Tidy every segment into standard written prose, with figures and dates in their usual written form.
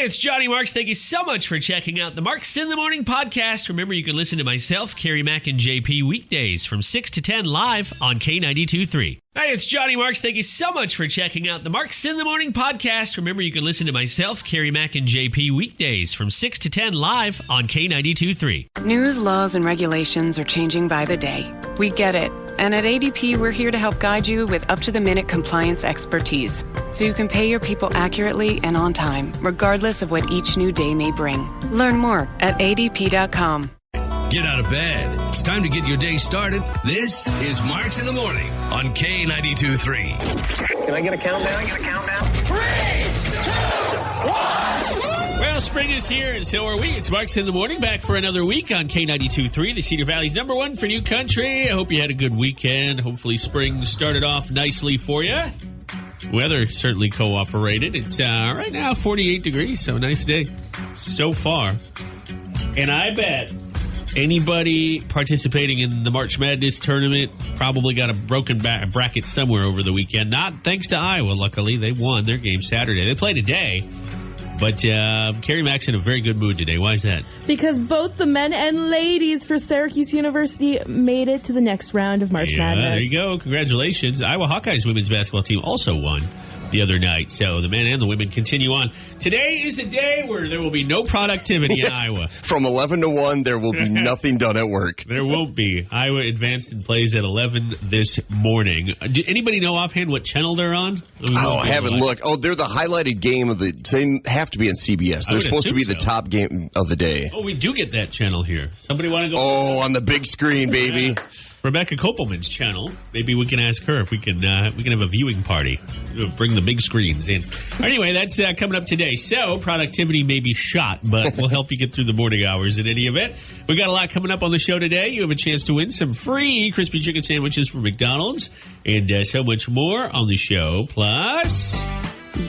Hey, it's Johnny Marks. Thank you so much for checking out the Marks in the Morning podcast. Remember, you can listen to myself, Carrie Mack, and JP weekdays from 6 to 10 live on K92.3. Hey, it's Johnny Marks. Thank you so much for checking out the Marks in the Morning podcast. Remember, you can listen to myself, Carrie Mack, and JP weekdays from 6 to 10 live on K92.3. News, laws, and regulations are changing by the day. We get it. And at ADP, we're here to help guide you with up-to-the-minute compliance expertise, so you can pay your people accurately and on time, regardless of what each new day may bring. Learn more at adp.com. Get out of bed. It's time to get your day started. This is Marks in the Morning on K92.3. Can I get a countdown? 3, 2, 1. Well, spring is here, and so are we. It's Marks in the Morning, back for another week on K92.3, the Cedar Valley's number one for new country. I hope you had a good weekend. Hopefully spring started off nicely for you. Weather certainly cooperated. It's right now 48 degrees, so nice day so far. And I bet anybody participating in the March Madness tournament probably got a broken bracket somewhere over the weekend. Not thanks to Iowa, luckily. They won their game Saturday. They play today. But Carrie Mack's in a very good mood today. Why is that? Because both the men and ladies for Syracuse University made it to the next round of March Madness. There you go. Congratulations. Iowa Hawkeyes women's basketball team also won the other night. So the men and the women continue on. Today is a day where there will be no productivity in Iowa. From 11 to 1, there will be nothing done at work. There won't be. Iowa advanced and plays at 11 this morning. Do anybody know offhand what channel they're on? I haven't looked. Oh, they're the highlighted game of the... They have to be on CBS. They're supposed to be the top game of the day. Oh, we do get that channel here. Somebody want to go... Oh, on the big screen, baby. Rebecca Kopelman's channel. Maybe we can ask her if we can have a viewing party. Bring the big screens in. Anyway, that's coming up today. So productivity may be shot, but we'll help you get through the morning hours in any event. We got a lot coming up on the show today. You have a chance to win some free crispy chicken sandwiches from McDonald's and so much more on the show. Plus,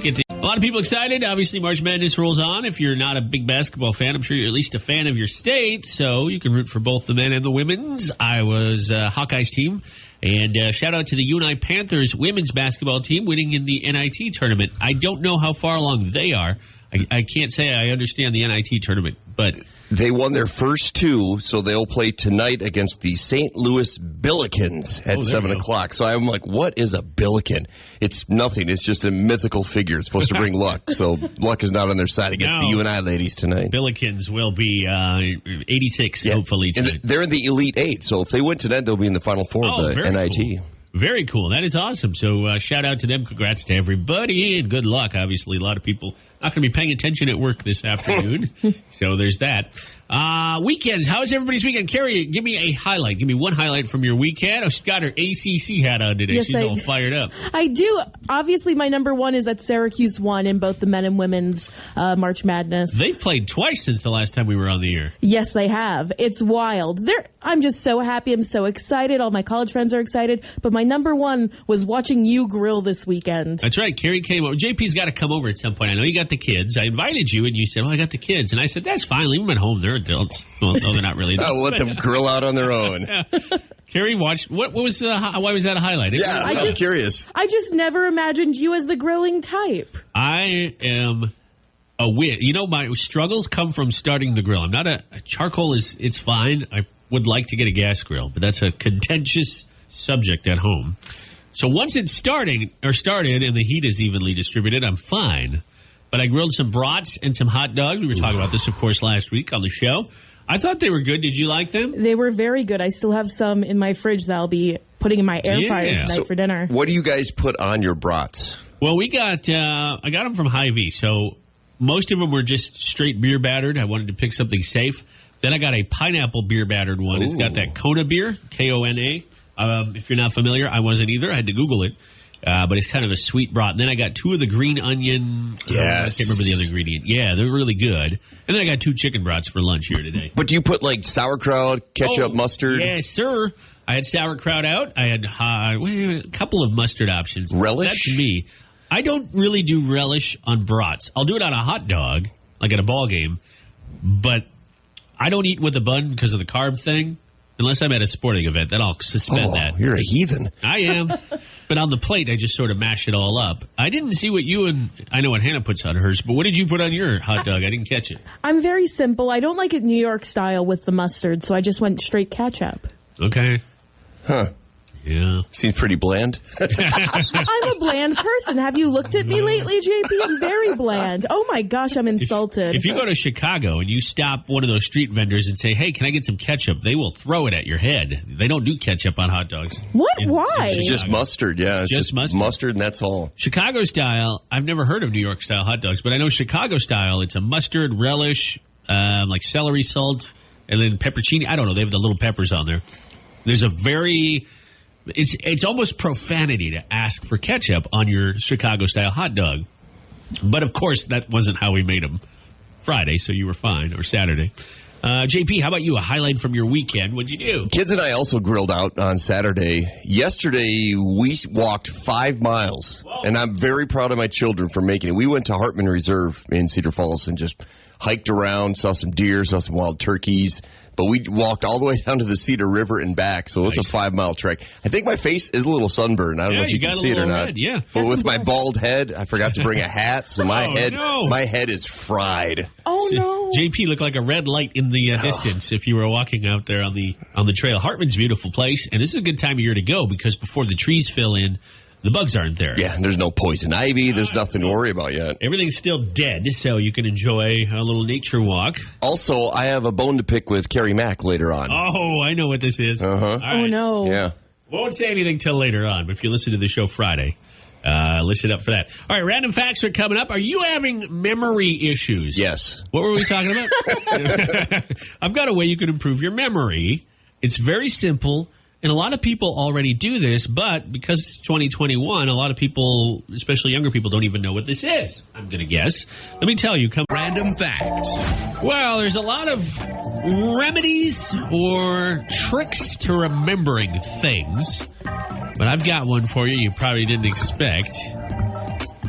get to a lot of people excited. Obviously, March Madness rolls on. If you're not a big basketball fan, I'm sure you're at least a fan of your state. So you can root for both the men and the women's. Iowa's Hawkeyes team. And shout out to the UNI Panthers women's basketball team winning in the NIT tournament. I don't know how far along they are. I can't say I understand the NIT tournament, but... They won their first two, so they'll play tonight against the St. Louis Billikens at 7 o'clock. So I'm like, what is a Billiken? It's nothing. It's just a mythical figure. It's supposed to bring luck. So luck is not on their side against the UNI ladies tonight. Billikens will be 86, hopefully, tonight. And they're in the Elite Eight, so if they win tonight, they'll be in the Final Four of the NIT. Cool. Very cool. That is awesome. So shout out to them. Congrats to everybody, and good luck. Obviously, a lot of people not going to be paying attention at work this afternoon. So there's that. Weekends. How was everybody's weekend? Carrie, give me a highlight. Give me one highlight from your weekend. Oh, she's got her ACC hat on today. Yes, she's all fired up. I do. Obviously, my number one is that Syracuse won in both the men and women's March Madness. They've played twice since the last time we were on the air. Yes, they have. It's wild. I'm just so happy. I'm so excited. All my college friends are excited. But my number one was watching you grill this weekend. That's right. Carrie came over. JP's got to come over at some point. I know you got the kids. I invited you, and you said, well, I got the kids. And I said, that's fine. Leave them at home. They're adults. Well, no, they're not really. I'll let them grill out on their own. Carrie watched. What was? Why was that a highlight? Yeah, I'm curious. I just never imagined you as the grilling type. I am a wit. You know, my struggles come from starting the grill. I'm not a charcoal. It's fine. I would like to get a gas grill, but that's a contentious subject at home. So once it's started and the heat is evenly distributed, I'm fine. But I grilled some brats and some hot dogs. We were talking about this, of course, last week on the show. I thought they were good. Did you like them? They were very good. I still have some in my fridge that I'll be putting in my air fryer tonight for dinner. What do you guys put on your brats? Well, I got them from Hy-Vee. So most of them were just straight beer battered. I wanted to pick something safe. Then I got a pineapple beer battered one. Ooh. It's got that Kona beer, Kona. If you're not familiar, I wasn't either. I had to Google it. But it's kind of a sweet brat. And then I got two of the green onion. Yes. I can't remember the other ingredient. Yeah, they're really good. And then I got two chicken brats for lunch here today. But do you put like sauerkraut, ketchup, mustard? Yes, sir. I had sauerkraut out. I had a couple of mustard options. Relish? That's me. I don't really do relish on brats. I'll do it on a hot dog, like at a ball game. But I don't eat with a bun because of the carb thing. Unless I'm at a sporting event, then I'll suspend that. You're a heathen. I am. but on the plate, I just sort of mash it all up. I didn't see what I know what Hannah puts on hers, but what did you put on your hot dog? I didn't catch it. I'm very simple. I don't like it New York style with the mustard, so I just went straight ketchup. Okay. Huh. Yeah. Seems pretty bland. I'm a bland person. Have you looked at me lately, JP? I'm very bland. Oh my gosh, I'm insulted. If you go to Chicago and you stop one of those street vendors and say, hey, can I get some ketchup? They will throw it at your head. They don't do ketchup on hot dogs. What? Why? It's just mustard, yeah. It's just mustard and that's all. Chicago style, I've never heard of New York style hot dogs, but I know Chicago style, it's a mustard, relish, like celery salt, and then peppercini. I don't know. They have the little peppers on there. There's a very... It's almost profanity to ask for ketchup on your Chicago-style hot dog. But, of course, that wasn't how we made them Friday, so you were fine, or Saturday. JP, how about you? A highlight from your weekend. What'd you do? Kids and I also grilled out on Saturday. Yesterday, we walked 5 miles, and I'm very proud of my children for making it. We went to Hartman Reserve in Cedar Falls and just hiked around, saw some deer, saw some wild turkeys. But we walked all the way down to the Cedar River and back, so it's a 5-mile trek. I think my face is a little sunburned. I don't know if you can see it or not. Red, yeah. But with my bald head, I forgot to bring a hat, so my head is fried. Oh, no. JP looked like a red light in the distance if you were walking out there on the trail. Hartman's a beautiful place, and this is a good time of year to go because before the trees fill in, the bugs aren't there. Yeah, there's no poison ivy. There's nothing to worry about yet. Everything's still dead, so you can enjoy a little nature walk. Also, I have a bone to pick with Carrie Mack later on. Oh, I know what this is. Uh-huh. All right. Oh, no. Yeah. Won't say anything till later on, but if you listen to the show Friday, listen up for that. All right, random facts are coming up. Are you having memory issues? Yes. What were we talking about? I've got a way you can improve your memory. It's very simple. And a lot of people already do this, but because it's 2021, a lot of people, especially younger people, don't even know what this is, I'm going to guess. Let me tell you. Random facts. Well, there's a lot of remedies or tricks to remembering things, but I've got one for you probably didn't expect.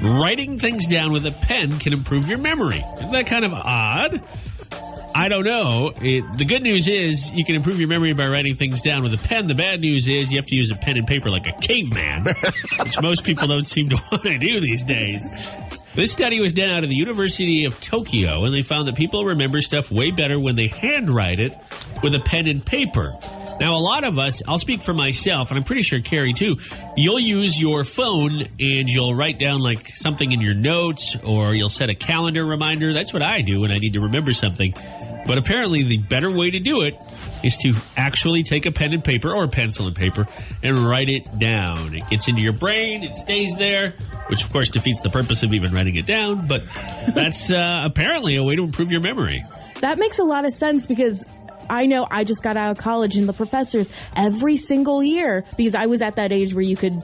Writing things down with a pen can improve your memory. Isn't that kind of odd? I don't know. The good news is you can improve your memory by writing things down with a pen. The bad news is you have to use a pen and paper like a caveman, which most people don't seem to want to do these days. This study was done out of the University of Tokyo, and they found that people remember stuff way better when they handwrite it with a pen and paper. Now, a lot of us, I'll speak for myself, and I'm pretty sure Carrie too, you'll use your phone and you'll write down like something in your notes, or you'll set a calendar reminder. That's what I do when I need to remember something. But apparently the better way to do it is to actually take a pen and paper or a pencil and paper and write it down. It gets into your brain, it stays there, which of course defeats the purpose of even writing it down, but that's apparently a way to improve your memory. That makes a lot of sense because I know I just got out of college and the professors every single year, because I was at that age where you can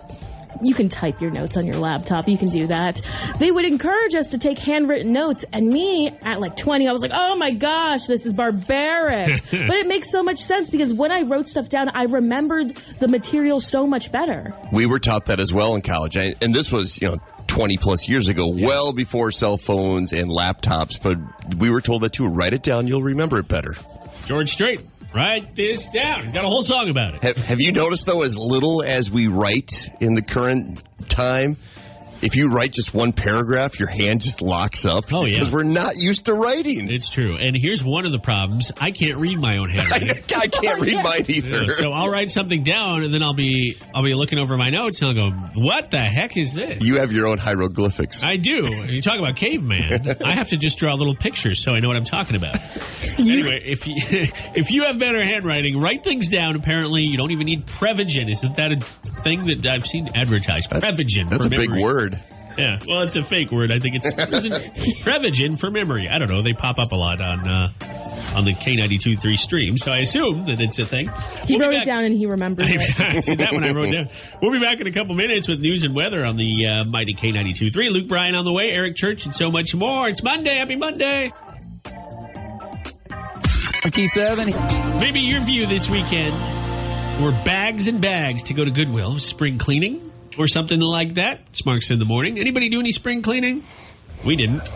type your notes on your laptop. You can do that. They would encourage us to take handwritten notes. And me, at like 20, I was like, oh my gosh, this is barbaric. But it makes so much sense because when I wrote stuff down, I remembered the material so much better. We were taught that as well in college. And this was, 20 plus years ago, well before cell phones and laptops. But we were told that to write it down, you'll remember it better. George Strait. Write this down. He's got a whole song about it. Have you noticed, though, as little as we write in the current time, if you write just one paragraph, your hand just locks up. Oh, yeah. Because we're not used to writing. It's true. And here's one of the problems. I can't read my own handwriting. I can't read mine either. So I'll write something down, and then I'll be looking over my notes, and I'll go, what the heck is this? You have your own hieroglyphics. I do. You talk about caveman. I have to just draw little pictures so I know what I'm talking about. Anyway, if you have better handwriting, write things down. Apparently, you don't even need Prevagen. Isn't that a thing that I've seen advertised? Prevagen. That's a big word. Yeah, well, it's a fake word. I think it's Prevagen for memory. I don't know. They pop up a lot on the K92.3 stream, so I assume that it's a thing. He wrote it down and he remembered it. See, that one I wrote down. We'll be back in a couple minutes with news and weather on the mighty K92.3. Luke Bryan on the way, Eric Church, and so much more. It's Monday. Happy Monday. Keith Urban. Maybe your view this weekend were bags and bags to go to Goodwill, spring cleaning, or something like that. It's Marks in the Morning. Anybody do any spring cleaning? We didn't.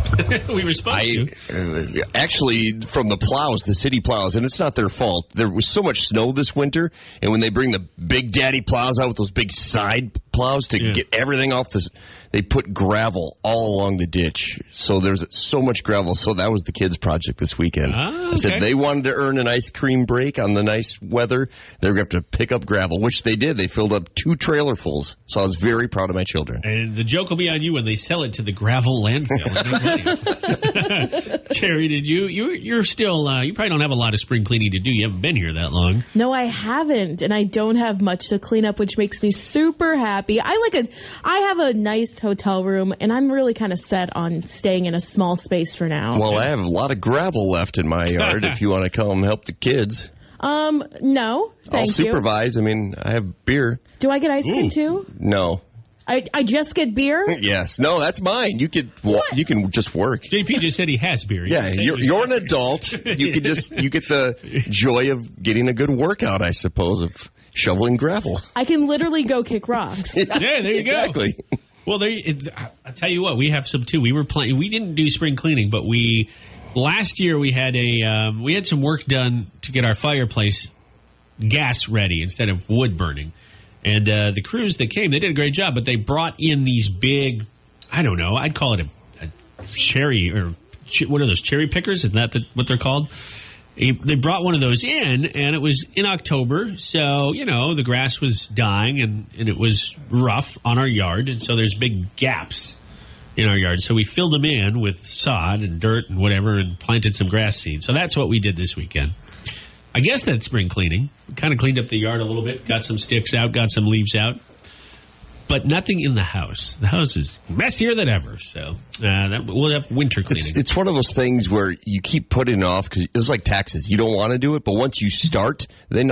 We were supposed to. Actually, from the plows, the city plows, and it's not their fault. There was so much snow this winter, and when they bring the big daddy plows out with those big side plows to get everything off this. They put gravel all along the ditch. So there's so much gravel. So that was the kids' project this weekend. I said they wanted to earn an ice cream break on the nice weather. They were going to have to pick up gravel, which they did. They filled up 2 trailerfuls. So I was very proud of my children. And the joke will be on you when they sell it to the gravel landfill. Sherry, did you're still, you probably don't have a lot of spring cleaning to do. You haven't been here that long. No, I haven't. And I don't have much to clean up, which makes me super happy. I have a nice hotel room, and I'm really kind of set on staying in a small space for now. Well, I have a lot of gravel left in my yard if you want to come help the kids. No, thank you. I'll supervise. I mean, I have beer. Do I get ice cream too? No. I just get beer? Yes. No, that's mine. You can just work. JP just said he has beer. Yeah, you're an adult. You get the joy of getting a good workout, I suppose, of shoveling gravel. I can literally go kick rocks. Yeah, there you go. Exactly. Well, I'll tell you what, we have some too. We didn't do spring cleaning, but last year we had we had some work done to get our fireplace gas ready instead of wood burning. And the crews that came, they did a great job, but they brought in these big, I don't know, I'd call it a cherry, or what are those, cherry pickers? Isn't that what they're called? They brought one of those in, and it was in October, so, the grass was dying, and it was rough on our yard, and so there's big gaps in our yard. So we filled them in with sod and dirt and whatever and planted some grass seeds. So that's what we did this weekend. I guess that's spring cleaning. We kind of cleaned up the yard a little bit, got some sticks out, got some leaves out. But nothing in the house. The house is messier than ever. So we'll have winter cleaning. It's one of those things where you keep putting it off because it's like taxes. You don't want to do it, but once you start, then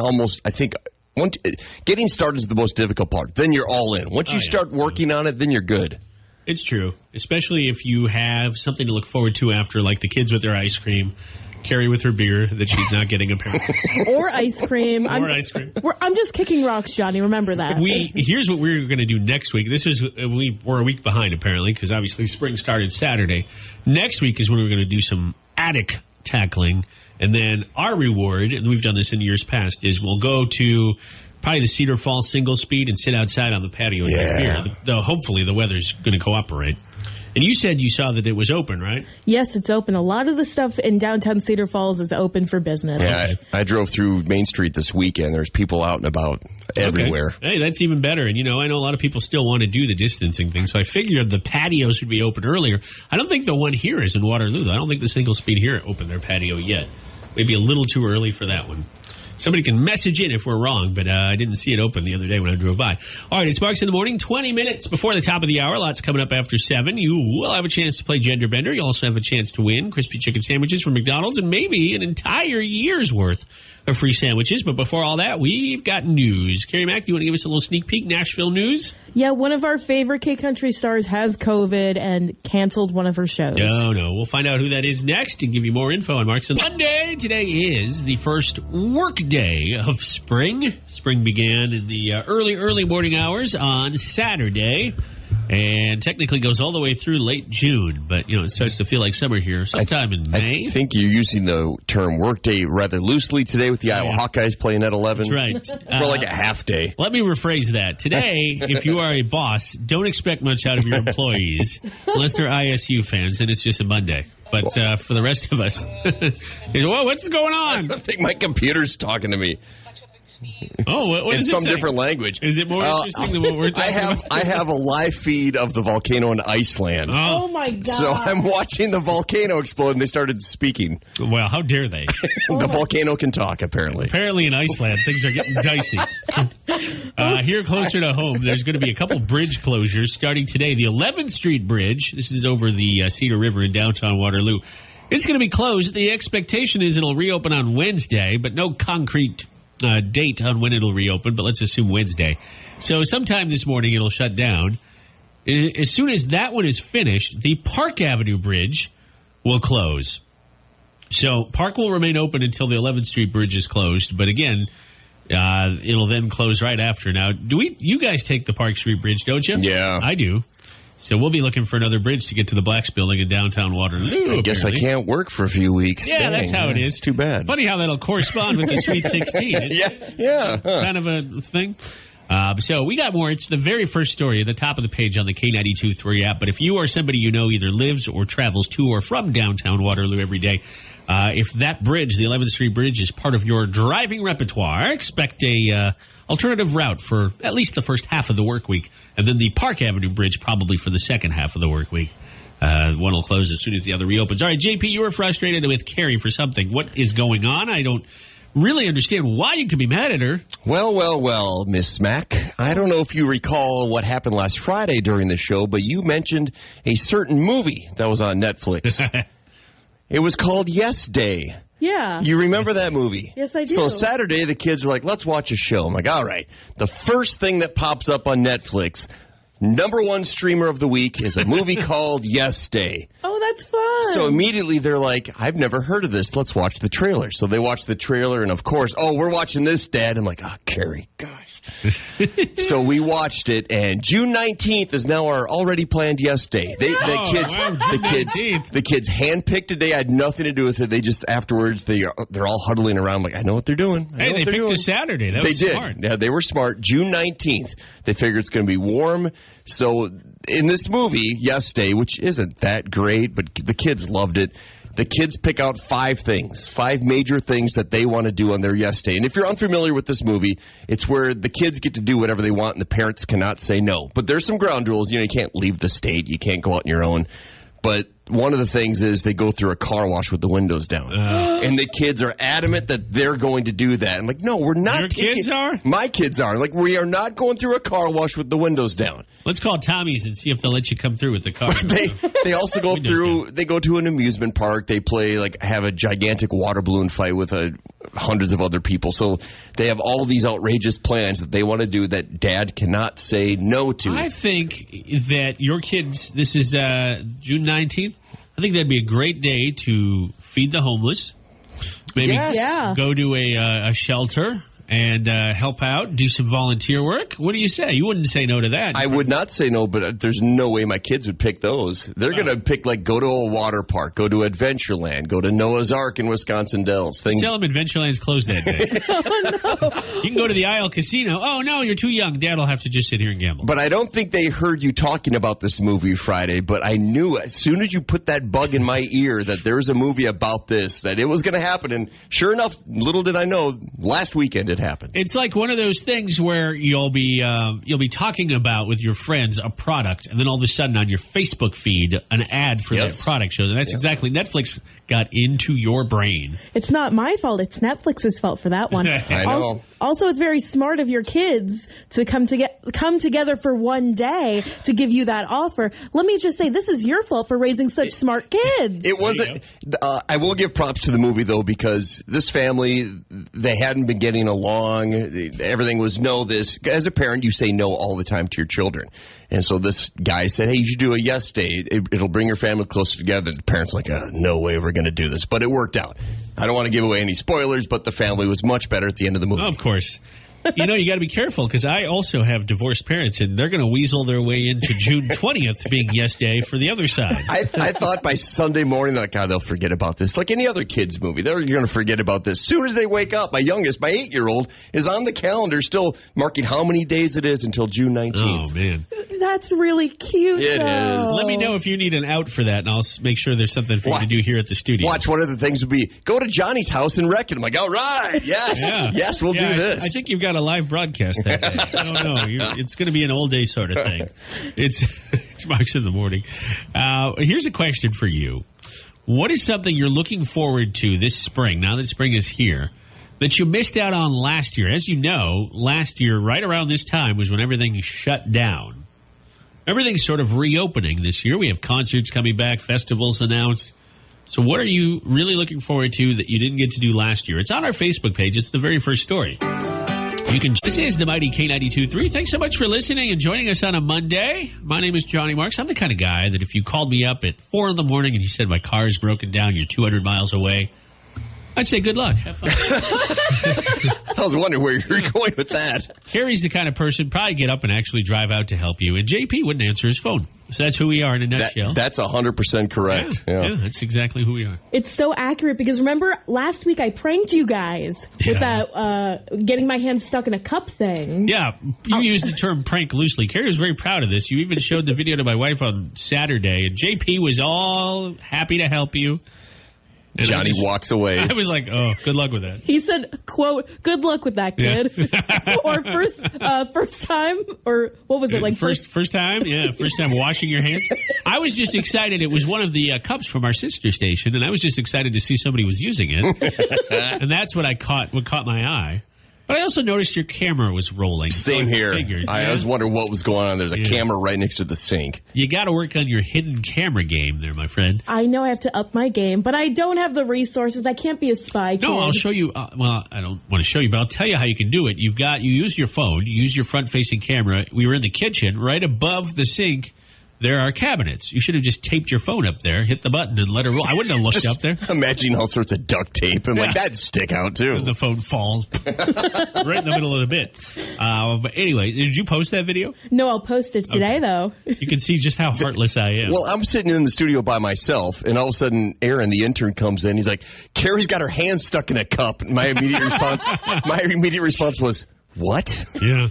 getting started is the most difficult part. Then you're all in. Once you start working on it, then you're good. It's true, especially if you have something to look forward to after, like the kids with their ice cream. Carrie with her beer that she's not getting, apparently. Or ice cream. Ice cream. I'm just kicking rocks, Johnny. Remember that. Here's what we're going to do next week. We're a week behind, apparently, because obviously spring started Saturday. Next week is when we're going to do some attic tackling. And then our reward, and we've done this in years past, is we'll go to probably the Cedar Falls single speed and sit outside on the patio and drink beer. Hopefully the weather's going to cooperate. And you said you saw that it was open, right? Yes, it's open. A lot of the stuff in downtown Cedar Falls is open for business. Yeah, I drove through Main Street this weekend. There's people out and about everywhere. Okay. Hey, that's even better. And, I know a lot of people still want to do the distancing thing, so I figured the patios would be open earlier. I don't think the one here is in Waterloo. I don't think the single speed here opened their patio yet. Maybe a little too early for that one. Somebody can message in if we're wrong, but I didn't see it open the other day when I drove by. All right, it's Marks in the Morning, 20 minutes before the top of the hour. Lots coming up after 7. You will have a chance to play Gender Bender. You'll also have a chance to win crispy chicken sandwiches from McDonald's and maybe an entire year's worth of free sandwiches. But before all that, we've got news. Carrie Mack, do you want to give us a little sneak peek? Nashville news? Yeah, one of our favorite K-Country stars has COVID and canceled one of her shows. No. We'll find out who that is next and give you more info on Marks on Monday. Today is the first work day of spring. Spring began in the early morning hours on Saturday and technically goes all the way through late June. But, it starts to feel like summer here sometime in May. I think you're using the term workday rather loosely today with the Iowa Hawkeyes playing at 11. That's right. It's more like a half day. Let me rephrase that. Today, if you are a boss, don't expect much out of your employees unless they're ISU fans, then it's just a Monday. But for the rest of us, whoa, what's going on? I think my computer's talking to me. Oh, what in is some it different language. Is it more interesting than what we're talking about? I have a live feed of the volcano in Iceland. Oh my God. So I'm watching the volcano explode, and they started speaking. Well, how dare they? The volcano can talk, apparently. Apparently in Iceland, things are getting dicey. Here closer to home, there's going to be a couple bridge closures starting today. The 11th Street Bridge, this is over the Cedar River in downtown Waterloo. It's going to be closed. The expectation is it'll reopen on Wednesday, but no concrete date on when it'll reopen, but let's assume Wednesday. So sometime this morning it'll shut down. As soon as that one is finished, the Park Avenue Bridge will close. So Park will remain open until the 11th Street Bridge is closed, but again, it'll then close right after. Now, you guys take the Park Street Bridge, don't you? Yeah. I do. So we'll be looking for another bridge to get to the Blacks Building in downtown Waterloo. I guess apparently. I can't work for a few weeks. Yeah, Dang, that's how it is. Too bad. Funny how that'll correspond with the Sweet 16. Yeah. Kind of a thing. So we got more. It's the very first story at the top of the page on the K92.3 app. But if you or somebody you know either lives or travels to or from downtown Waterloo every day, if that bridge, the 11th Street Bridge, is part of your driving repertoire, expect a alternative route for at least the first half of the work week, and then the Park Avenue Bridge probably for the second half of the work week. One will close as soon as the other reopens. All right, JP, you were frustrated with Carrie for something. What is going on? I don't really understand why you could be mad at her. Well, Miss Smack. I don't know if you recall what happened last Friday during the show, but you mentioned a certain movie that was on Netflix. It was called Yes Day. Yeah. You remember that movie? Yes, I do. So Saturday, the kids are like, let's watch a show. I'm like, all right. The first thing that pops up on Netflix, number one streamer of the week, is a movie called Yes Day. Oh, that's fun. So immediately they're like, I've never heard of this. Let's watch the trailer. So they watch the trailer, and of course, we're watching this, Dad. I'm like, Carrie, gosh. So we watched it, and June 19th is now our already planned Yes Day. The kids handpicked a day. I had nothing to do with it. They just afterwards they're all huddling around like, I know what they're doing. Hey, they picked a Saturday. That was smart. Yeah, they were smart. June 19th. They figured it's going to be warm. So in this movie, Yes Day, which isn't that great, but the kids loved it. The kids pick out 5 major things that they want to do on their Yes Day. And if you're unfamiliar with this movie, it's where the kids get to do whatever they want and the parents cannot say no. But there's some ground rules. You can't leave the state. You can't go out on your own. But one of the things is they go through a car wash with the windows down. And the kids are adamant that they're going to do that. I'm like, no, we're not. Your kids are? My kids are. Like, we are not going through a car wash with the windows down. Let's call Tommy's and see if they'll let you come through with the car. They also go through, they go to an amusement park. They play, have a gigantic water balloon fight with hundreds of other people. So they have all these outrageous plans that they want to do that Dad cannot say no to. I think that your kids, this is June 19th, I think that'd be a great day to feed the homeless. Maybe go to a shelter and help out, do some volunteer work. What do you say? You wouldn't say no to that. I would not say no, but there's no way my kids would pick those. They're going to pick, go to a water park, go to Adventureland, go to Noah's Ark in Wisconsin Dells. Just tell them Adventureland's closed that day. Oh, no. You can go to the Isle Casino. Oh, no, you're too young. Dad will have to just sit here and gamble. But I don't think they heard you talking about this movie Friday, but I knew as soon as you put that bug in my ear that there was a movie about this, that it was going to happen. And sure enough, little did I know, last weekend it happened. It's like one of those things where you'll be talking about with your friends a product, and then all of a sudden on your Facebook feed, an ad for that product shows. And that's exactly, Netflix got into your brain. It's not my fault. It's Netflix's fault for that one. I know. Also, it's very smart of your kids to come together for one day to give you that offer. Let me just say, this is your fault for raising such smart kids. It wasn't. I will give props to the movie, though, because this family, they hadn't been getting along. Everything was no this. As a parent, you say no all the time to your children. And so this guy said, hey, you should do a Yes Day. It'll bring your family closer together. The parents like, no way we're going to do this. But it worked out. I don't want to give away any spoilers, but the family was much better at the end of the movie. Oh, of course. You got to be careful because I also have divorced parents, and they're going to weasel their way into June 20th being Yes Day for the other side. I thought by Sunday morning, they'll forget about this. Like any other kid's movie, you're going to forget about this. As soon as they wake up, my 8-year-old, is on the calendar still marking how many days it is until June 19th. Oh, man. That's really cute. It is. Let me know if you need an out for that, and I'll make sure there's something for you to do here at the studio. Watch, one of the things would be, go to Johnny's house and wreck it. I'm like, all right, yes, yes, we'll do this. I think you've got a live broadcast that day. I don't know. It's going to be an all day sort of thing. It's Marks in the Morning. Here's a question for you. What is something you're looking forward to this spring, now that spring is here, that you missed out on last year? As you know, last year, right around this time, was when everything shut down. Everything's sort of reopening this year. We have concerts coming back, festivals announced. So what are you really looking forward to that you didn't get to do last year? It's on our Facebook page. It's the very first story. This is the mighty K92.3. Thanks so much for listening and joining us on a Monday. My name is Johnny Marks. I'm the kind of guy that if you called me up at 4 in the morning and you said my car is broken down, you're 200 miles away, I'd say good luck. Have fun. I was wondering where you were going with that. Carrie's the kind of person probably get up and actually drive out to help you, and JP wouldn't answer his phone. So that's who we are in a nutshell. That's 100% correct. Yeah, that's exactly who we are. It's so accurate because remember last week I pranked you guys with that getting my hand stuck in a cup thing. Yeah, you used the term prank loosely. Carrie was very proud of this. You even showed the video to my wife on Saturday, and JP was all happy to help you. And Johnny walks away. I was like, oh, good luck with that. He said, quote, good luck with that, kid. Yeah. Or first time, or what was it, like First time? Yeah, first time washing your hands. I was just excited. It was one of the cups from our sister station, and I was just excited to see somebody was using it. And that's what caught my eye. But I also noticed your camera was rolling. Same here. I was wondering what was going on. There's a camera right next to the sink. You got to work on your hidden camera game there, my friend. I know I have to up my game, but I don't have the resources. I can't be a spy kid. No, I'll show you. Well, I don't want to show you, but I'll tell you how you can do it. You use your phone. You use your front-facing camera. We were in the kitchen. Right above the sink, there are cabinets. You should have just taped your phone up there, hit the button, and let it roll. I wouldn't have looked up there. Imagine all sorts of duct tape, and that'd stick out, too. And the phone falls right in the middle of the bit. But anyway, did you post that video? No, I'll post it today, though. You can see just how heartless I am. Well, I'm sitting in the studio by myself, and all of a sudden, Aaron, the intern, comes in. He's like, Carrie's got her hand stuck in a cup. And my immediate response was, what? Yeah.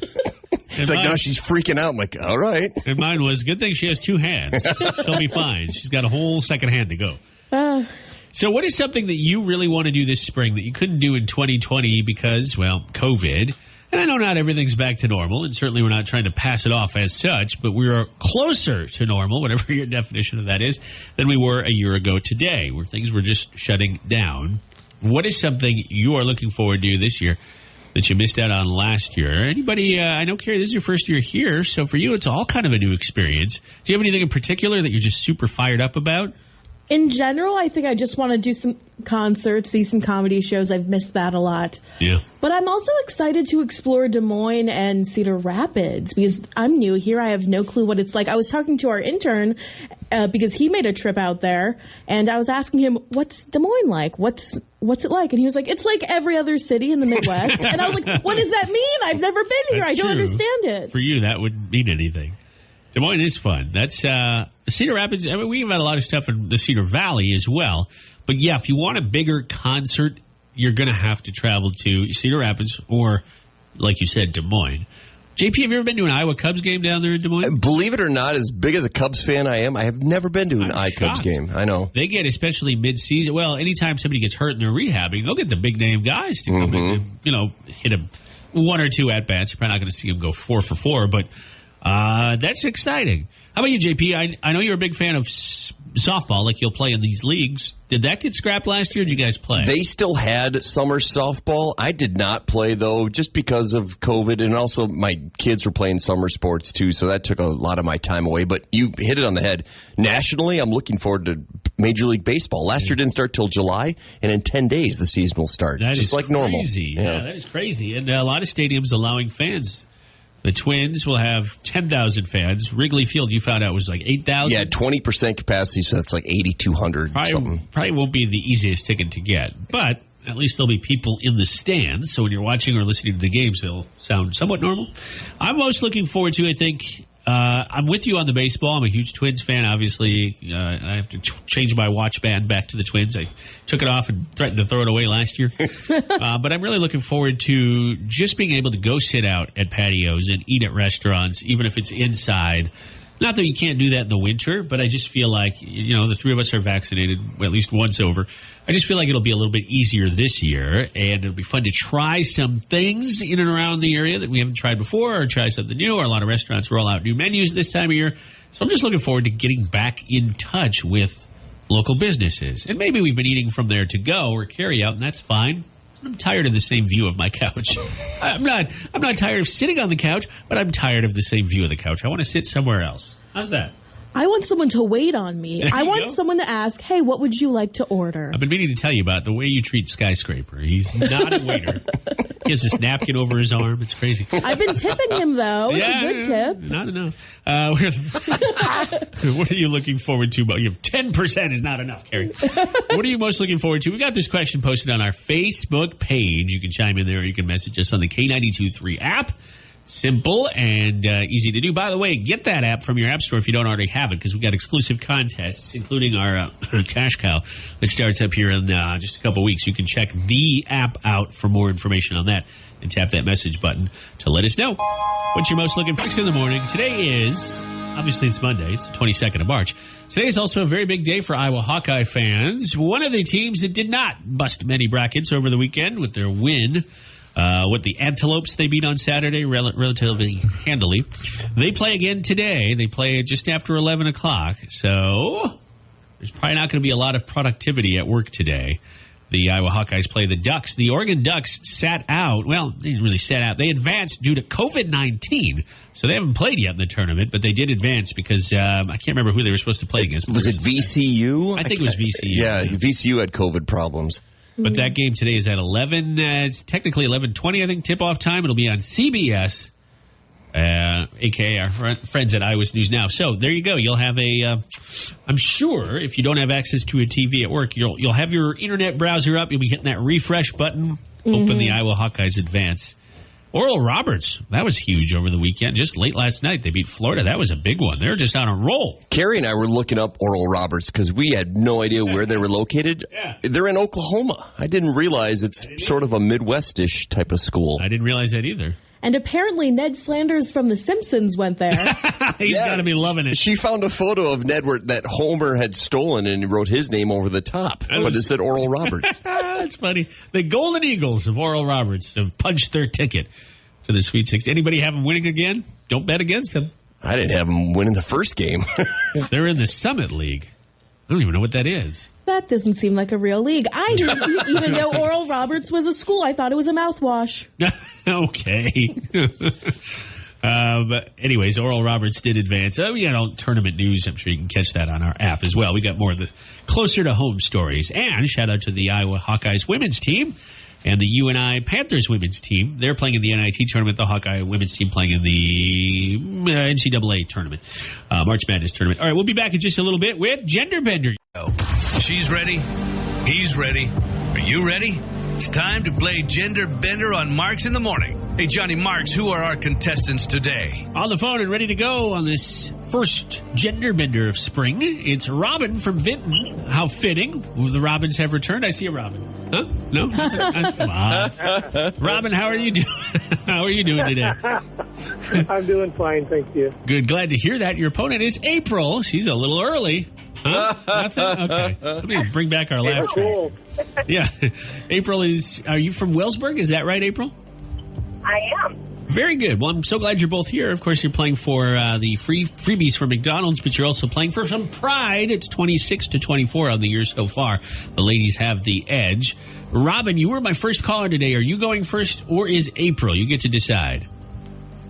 It's like, no, she's freaking out. I'm like, all right. And mine was, good thing she has two hands. She'll be fine. She's got a whole second hand to go. So what is something that you really want to do this spring that you couldn't do in 2020 because, well, COVID? And I know not everything's back to normal, and certainly we're not trying to pass it off as such, but we are closer to normal, whatever your definition of that is, than we were a year ago today, where things were just shutting down. What is something you are looking forward to this year that you missed out on last year? Anybody, I know, Carrie, this is your first year here, so for you, it's all kind of a new experience. Do you have anything in particular that you're just super fired up about? In general, I think I just want to do some concerts, see some comedy shows. I've missed that a lot. Yeah. But I'm also excited to explore Des Moines and Cedar Rapids because I'm new here. I have no clue what it's like. I was talking to our intern because he made a trip out there, and I was asking him, what's Des Moines like? What's it like? And he was like, it's like every other city in the Midwest. And I was like, what does that mean? I've never been here. That's I don't true. understand it. For you, that wouldn't mean anything. Des Moines is fun. That's Cedar Rapids. I mean, we've had a lot of stuff in the Cedar Valley as well. But yeah, if you want a bigger concert, you're going to have to travel to Cedar Rapids or, like you said, Des Moines. JP, have you ever been to an Iowa Cubs game down there in Des Moines? Believe it or not, as big as a Cubs fan I am, I have never been to an Cubs game. I know. They get, especially mid-season, well, anytime somebody gets hurt and they're rehabbing, they'll get the big-name guys to come in and, hit them one or two at-bats. You're probably not going to see them go 4 for 4, but that's exciting. How about you, JP? I know you're a big fan of softball, like you'll play in these leagues. Did that get scrapped last year, or did you guys play? They still had summer softball. I did not play, though, just because of COVID, and also my kids were playing summer sports, too, so that took a lot of my time away. But you hit it on the head. Nationally, I'm looking forward to Major League Baseball. Last year didn't start till July, and in 10 days, the season will start, that just like crazy. normal. Yeah, that is crazy. And a lot of stadiums allowing fans. The Twins will have 10,000 fans. Wrigley Field, you found out, was like 8,000? Yeah, 20% capacity, so that's like 8,200 something. Probably won't be the easiest ticket to get, but at least there'll be people in the stands, so when you're watching or listening to the games, they'll sound somewhat normal. I'm most looking forward to, I think, I'm with you on the baseball. I'm a huge Twins fan, obviously. I have to change my watch band back to the Twins. I took it off and threatened to throw it away last year. But I'm really looking forward to just being able to go sit out at patios and eat at restaurants, even if it's inside. Not that you can't do that in the winter, but I just feel like, the three of us are vaccinated, at least once over. I just feel like it'll be a little bit easier this year, and it'll be fun to try some things in and around the area that we haven't tried before, or try something new, or a lot of restaurants roll out new menus this time of year. So I'm just looking forward to getting back in touch with local businesses. And maybe we've been eating from there to go or carry out, and that's fine. I'm tired of the same view of my couch. I'm not tired of sitting on the couch, but I'm tired of the same view of the couch. I want to sit somewhere else. How's that? I want someone to wait on me. There I you want go. someone to ask, hey, what would you like to order? I've been meaning to tell you about the way you treat Skyscraper. He's not a waiter. He has this napkin over his arm. It's crazy. I've been tipping him, though. It's a good tip. Not enough. What are you looking forward to? You have 10% is not enough, Carrie. What are you most looking forward to? We got this question posted on our Facebook page. You can chime in there or you can message us on the K92.3 app. Simple and easy to do. By the way, get that app from your app store if you don't already have it, because we've got exclusive contests, including our cash cow that starts up here in just a couple weeks. You can check the app out for more information on that and tap that message button to let us know what you're most looking for in the morning. Today is, obviously it's Monday, it's the 22nd of March. Today is also a very big day for Iowa Hawkeye fans. One of the teams that did not bust many brackets over the weekend with their win. With the Antelopes they beat on Saturday relatively handily. They play again today. They play just after 11 o'clock. So there's probably not going to be a lot of productivity at work today. The Iowa Hawkeyes play the Ducks. The Oregon Ducks sat out. Well, they didn't really sat out. They advanced due to COVID-19. So they haven't played yet in the tournament, but they did advance because I can't remember who they were supposed to play against. Was it VCU? I think it was VCU. Yeah, VCU had COVID problems. But that game today is at 11. It's technically 11:20, I think, tip-off time. It'll be on CBS, a.k.a. our friends at Iowa News Now. So there you go. You'll have I'm sure if you don't have access to a TV at work, you'll have your internet browser up. You'll be hitting that refresh button, hoping the Iowa Hawkeyes advance. Oral Roberts, that was huge over the weekend. Just late last night, they beat Florida. That was a big one. They were just on a roll. Carrie and I were looking up Oral Roberts because we had no idea where they were located. Yeah. They're in Oklahoma. I didn't realize it's sort of a Midwest-ish type of school. I didn't realize that either. And apparently Ned Flanders from The Simpsons went there. He's got to be loving it. She found a photo of Ned that Homer had stolen and wrote his name over the top. But it said Oral Roberts. That's funny. The Golden Eagles of Oral Roberts have punched their ticket to the Sweet 16. Anybody have them winning again? Don't bet against them. I didn't have them winning the first game. They're in the Summit League. I don't even know what that is. That doesn't seem like a real league. I didn't, even though Oral Roberts was a school, I thought it was a mouthwash. Okay. But anyways, Oral Roberts did advance. Tournament news. I'm sure you can catch that on our app as well. We got more of the closer to home stories. And shout out to the Iowa Hawkeyes women's team and the UNI Panthers women's team. They're playing in the NIT tournament. The Hawkeye women's team playing in the NCAA tournament, March Madness tournament. All right, we'll be back in just a little bit with Gender Bender. She's ready. He's ready. Are you ready? It's time to play Gender Bender on Marks in the Morning. Hey, Johnny Marks, who are our contestants today? On the phone and ready to go on this first Gender Bender of spring, it's Robin from Vinton. How fitting. The Robins have returned. I see a Robin. Huh? No? Come on. Robin, how are you doing? How are you doing today? I'm doing fine, thank you. Good. Glad to hear that. Your opponent is April. She's a little early. Huh? Nothing? Okay. Let me bring back our laugh track. Cool. Yeah. April are you from Wellsburg? Is that right, April? I am. Very good. Well, I'm so glad you're both here. Of course, you're playing for the freebies for McDonald's, but you're also playing for some pride. It's 26-24 on the year so far. The ladies have the edge. Robin, you were my first caller today. Are you going first, or is April? You get to decide.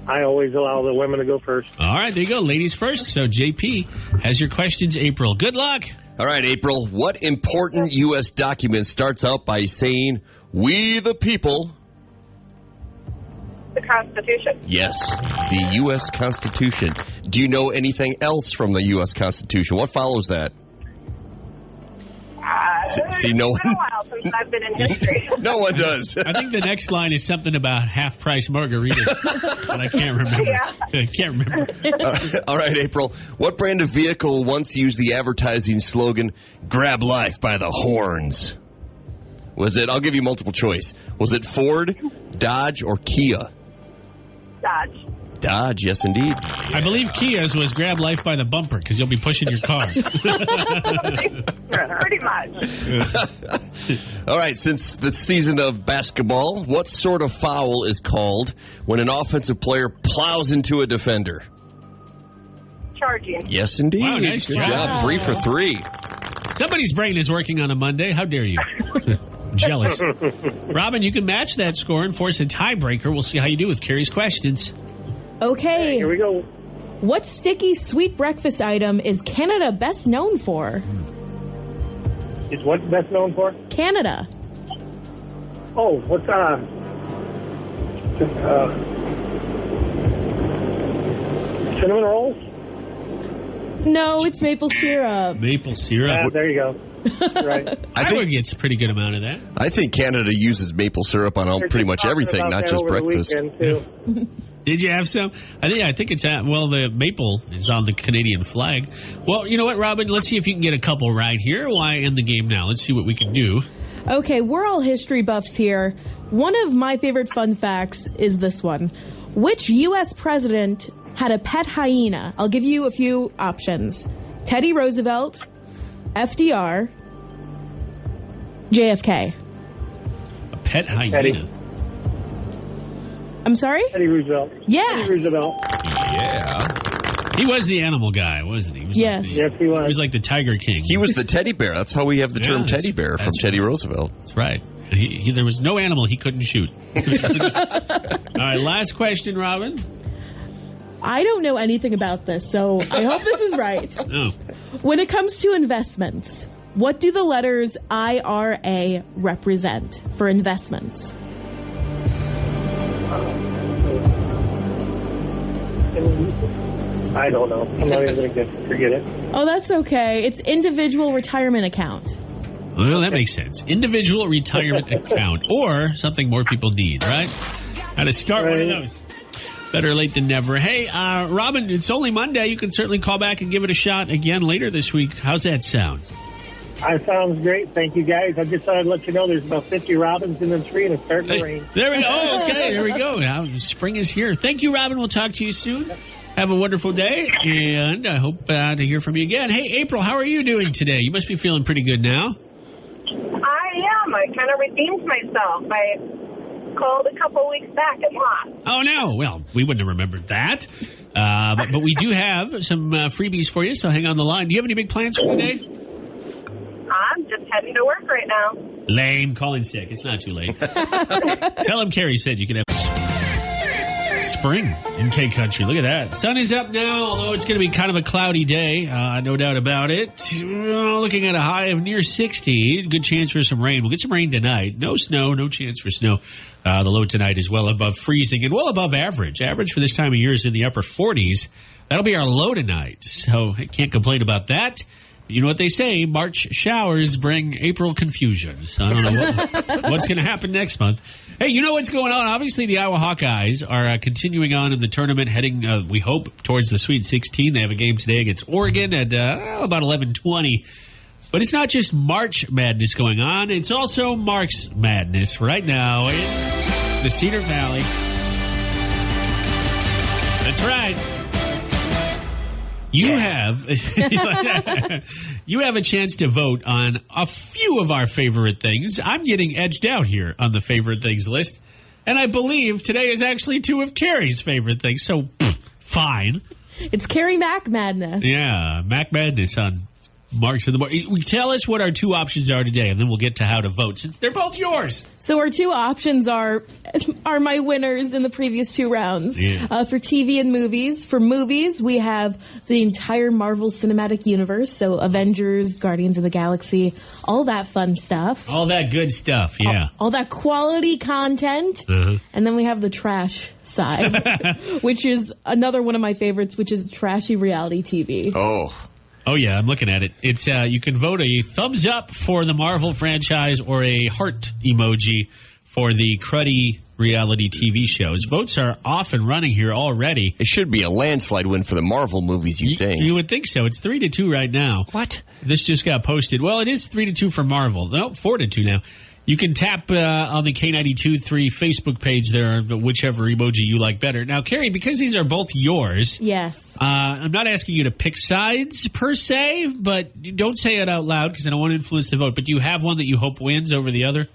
I always allow the women to go first. All right, there you go. Ladies first. So JP has your questions, April. Good luck. All right, April. What important U.S. document starts out by saying, "We the people"? The Constitution. Yes, the U.S. Constitution. Do you know anything else from the U.S. Constitution? What follows that? See, no one. It's been a while since I've been in history. No one does. I think the next line is something about half-price margaritas, but I can't remember. Yeah. I can't remember. All right, April. What brand of vehicle once used the advertising slogan, "Grab life by the horns"? Was it, I'll give you multiple choice. Was it Ford, Dodge, or Kia? Dodge. Dodge, yes, indeed. I believe Kia's was grab life by the bumper because you'll be pushing your car. Pretty much. All right, since the season of basketball, what sort of foul is called when an offensive player plows into a defender? Charging. Yes, indeed. Wow, nice Good job. job. 3 for 3. Somebody's brain is working on a Monday. How dare you? Jealous. Robin, you can match that score and force a tiebreaker. We'll see how you do with Carrie's questions. Okay. Here we go. What sticky sweet breakfast item is Canada best known for? Is what best known for? Canada. Oh, what's cinnamon rolls? No, it's maple syrup. Maple syrup. There you go. Right. Iowa gets a pretty good amount of that. I think Canada uses maple syrup on They're pretty just much talking everything, about not that just over the breakfast. weekend, too. Did you have some? I think it's the maple is on the Canadian flag. Well, you know what, Robin? Let's see if you can get a couple right here. Why end the game now? Let's see what we can do. Okay, we're all history buffs here. One of my favorite fun facts is this one. Which U.S. president had a pet hyena? I'll give you a few options. Teddy Roosevelt, FDR, JFK. A pet hyena? Teddy. I'm sorry? Teddy Roosevelt. Yes. Teddy Roosevelt. Yeah. He was the animal guy, wasn't he? Yes. Yes, he He was. was like the Tiger King. He was the teddy bear. That's how we have the term Yeah, teddy bear from that's Teddy right. Roosevelt. That's right. There was no animal he couldn't shoot. All right, last question, Robin. I don't know anything about this, so I hope this is right. Oh. When it comes to investments, what do the letters IRA represent for investments? I don't know. I'm not even going to forget it. Oh, that's okay. It's individual retirement account. Well, that makes sense. Individual retirement account, or something more people need, right? Got to start one of Right. those. Better late than never. Hey, Robin, it's only Monday. You can certainly call back and give it a shot again later this week. How's that sound? That sounds great. Thank you, guys. I just thought I'd let you know there's about 50 robins in the tree and it's starting to rain. There we go. Oh, okay, there we go. Now, spring is here. Thank you, Robin. We'll talk to you soon. Have a wonderful day, and I hope to hear from you again. Hey, April, how are you doing today? You must be feeling pretty good now. I am. I kind of redeemed myself. I called a couple weeks back and lost. Oh, no. Well, we wouldn't have remembered that. But we do have some freebies for you, so hang on the line. Do you have any big plans for today? I'm just heading to work right now. Lame. Calling sick. It's not too late. Tell him Carrie said you could have spring in K Country. Look at that. Sun is up now, although it's going to be kind of a cloudy day. No doubt about it. Looking at a high of near 60. Good chance for some rain. We'll get some rain tonight. No snow. No chance for snow. The low tonight is well above freezing and well above average. Average for this time of year is in the upper 40s. That'll be our low tonight. So I can't complain about that. You know what they say, March showers bring April confusion. So I don't know what's going to happen next month. Hey, you know what's going on? Obviously, the Iowa Hawkeyes are continuing on in the tournament, heading, we hope, towards the Sweet 16. They have a game today against Oregon at about 11:20. But it's not just March Madness going on. It's also Mark's Madness right now in the Cedar Valley. That's right. You have a chance to vote on a few of our favorite things. I'm getting edged out here on the favorite things list, and I believe today is actually two of Carrie's favorite things. So, fine. It's Carrie Mack Madness. Yeah, Mac Madness on Marks of the Morning. Tell us what our two options are today, and then we'll get to how to vote, since they're both yours. So our two options are my winners in the previous two rounds. Yeah. For TV and movies. For movies, we have the entire Marvel Cinematic Universe, so Avengers, Guardians of the Galaxy, all that fun stuff. All that good stuff, yeah. All that quality content. Uh-huh. And then we have the trash side, which is another one of my favorites, which is trashy reality TV. Oh, yeah, I'm looking at it. It's you can vote a thumbs up for the Marvel franchise or a heart emoji for the cruddy reality TV shows. Votes are off and running here already. It should be a landslide win for the Marvel movies, you think. You would think so. It's 3-2 right now. What? This just got posted. Well, it is 3-2 for Marvel. No, 4-2 now. You can tap on the K92.3 Facebook page there, whichever emoji you like better. Now, Carrie, because these are both yours, Yes. I'm not asking you to pick sides per se, but don't say it out loud because I don't want to influence the vote. But do you have one that you hope wins over the other?